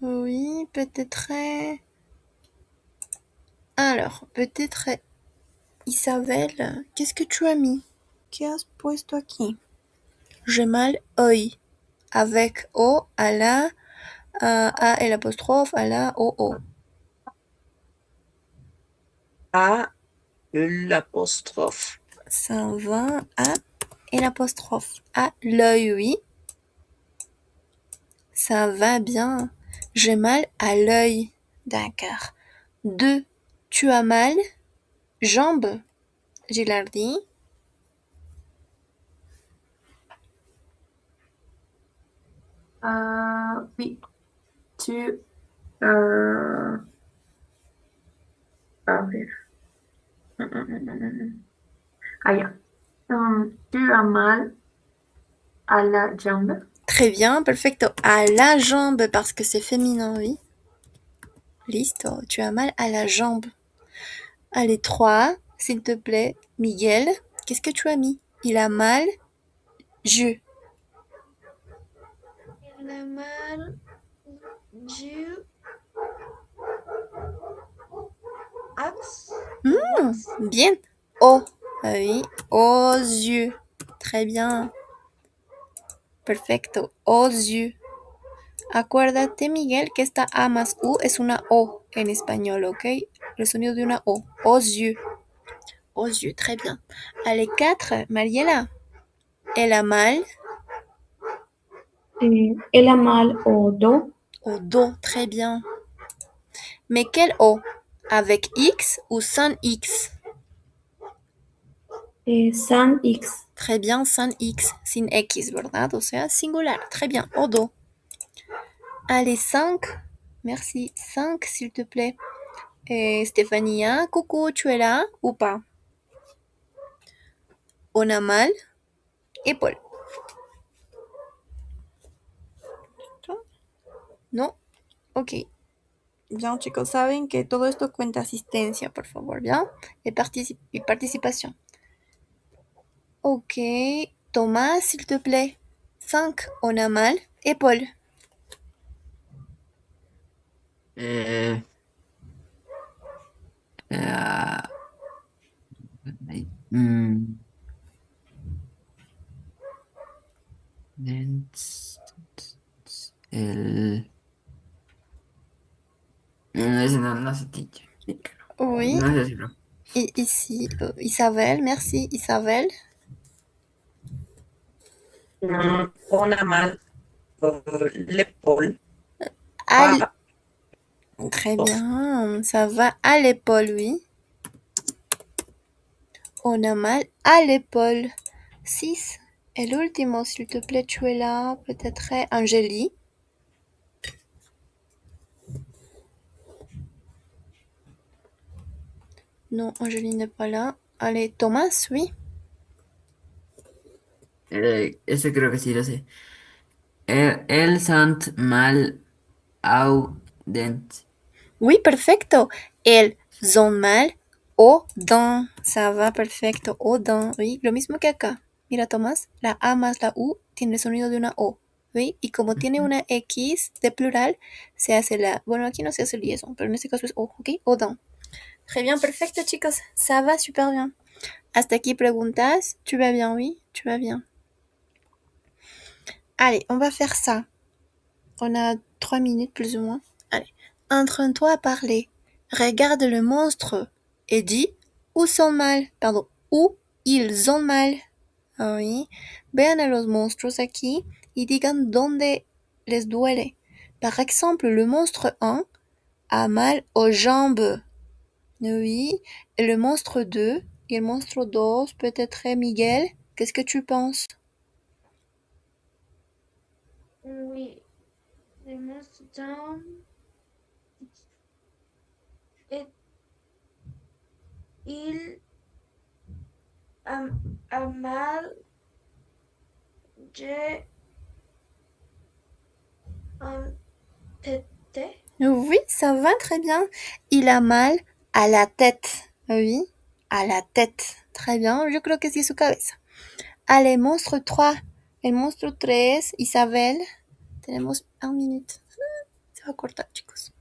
Oui, peut-être. Alors, peut-être Isabelle, qu'est-ce que tu as mis? ¿Qué has puesto aquí? J'ai mal, œil. Avec O à la A el apostrophe, à la, o. A l'apostrophe. Ça va à et l'apostrophe. À l'œil, oui. Ça va bien. J'ai mal à l'œil. D'accord. 2. Tu as mal. Jambe. Gilardi. Oui. Tu... a ver. Ah, ya. Tu as mal à la jambe. Très bien, perfecto. À la jambe, parce que c'est féminin, oui. Listo. Tu as mal à la jambe. Allez, 3, s'il te plaît. Miguel, qu'est-ce que tu as mis? Il a mal. Je. Il a mal du axe. Bien. O. Ah oui. Aux yeux. Très bien. Perfecto. Aux yeux. Acuérdate, Miguel, que esta A más U es una O en español, ¿ok? El sonido de una O. Aux yeux. Aux yeux, très bien. Allez, 4, Mariela. Elle a mal Elle a mal au dos. au dos, très bien. Mais quel O? Avec X ou sans X? Sans X. Très bien, sans X, sin X, ¿verdad? O sea, singular. Très bien, au dos. Allez, 5. Merci. 5, s'il te plaît. Stéphania, coucou, tu es là ou pas? On a mal. Épaule. ¿No? Ok. Bien, chicos, saben que todo esto cuenta asistencia, por favor, ¿bien? Y participación. Ok. Thomas, s'il te plaît. 5. On a mal. Épaule. Eh, ah, ay, dents, el... Ese no sé, teacher. Oui. No sé si lo... Et ici, Isabelle, merci, Isabelle. On a mal l'épaule. À Ah, Très bien, ça va à l'épaule, oui. On a mal à l'épaule. 6. Et l'ultimo, s'il te plaît, tu es là, peut-être Angélie. Non, Angélie n'est pas là. Allez, Thomas, oui. Ese creo que sí lo sé. El sant mal au dent. Oui, perfecto. Elles ont mal aux dents. Ça va, perfecto. Aux dents, oui. Lo mismo que acá. Mira, Tomás, la A más la U tiene el sonido de una O, ¿sí? Y como tiene una X de plural, se hace la... Bueno, aquí no se hace liaison, pero en este caso es O, ¿ok? Aux dents. Très bien, perfecto, chicos. Ça va super bien. Hasta aquí preguntas. Tu vas bien, oui? Tu vas bien. Allez, on va faire ça. On a 3 minutes plus ou moins. Allez, entraîne-toi à parler. Regarde le monstre et dis où ils ont mal. Ah oui. Vean a los monstruos aquí y digan dónde les duele. Par exemple, le monstre 1 a mal aux jambes. Oui. Et le monstre 2 et le monstre 2, peut-être Miguel. Qu'est-ce que tu penses? Oui. Le monstre down. Et il a mal de un tête. Oui, ça va très bien. Il a mal à la tête. Oui, à la tête. Très bien, yo creo que sí su cabeza. Allez, monstre 3. El monstruo 3, Isabel. Tenemos 1 minute. Se va a cortar, chicos.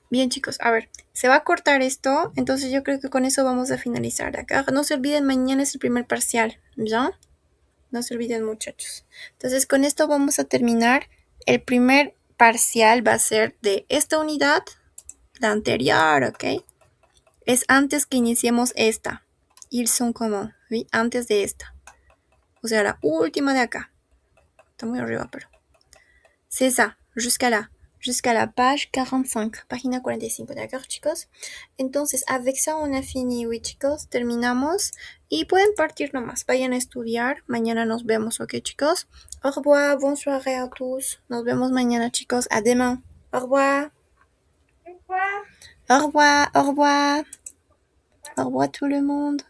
Bien, chicos, a ver, se va a cortar esto, entonces yo creo que con eso vamos a finalizar acá. No se olviden, mañana es el primer parcial, ¿ya? No se olviden, muchachos. Entonces, con esto vamos a terminar. El primer parcial va a ser de esta unidad, la anterior, ¿ok? Es antes que iniciemos esta. Ils sont comment, ¿sí? Antes de esta. O sea, la última de acá. Está muy arriba, pero... C'est ça, jusqu'à la page 45, página 45, ¿d'accord, chicos? Entonces, avec ça, on a fini, oui, chicos, terminamos. Y pueden partir nomás, vayan a estudiar. Mañana nos vemos, ¿ok, chicos? Au revoir, bonne soirée à tous. Nos vemos mañana, chicos. À demain. Au revoir. Au revoir. Au revoir, au revoir. Au revoir tout le monde.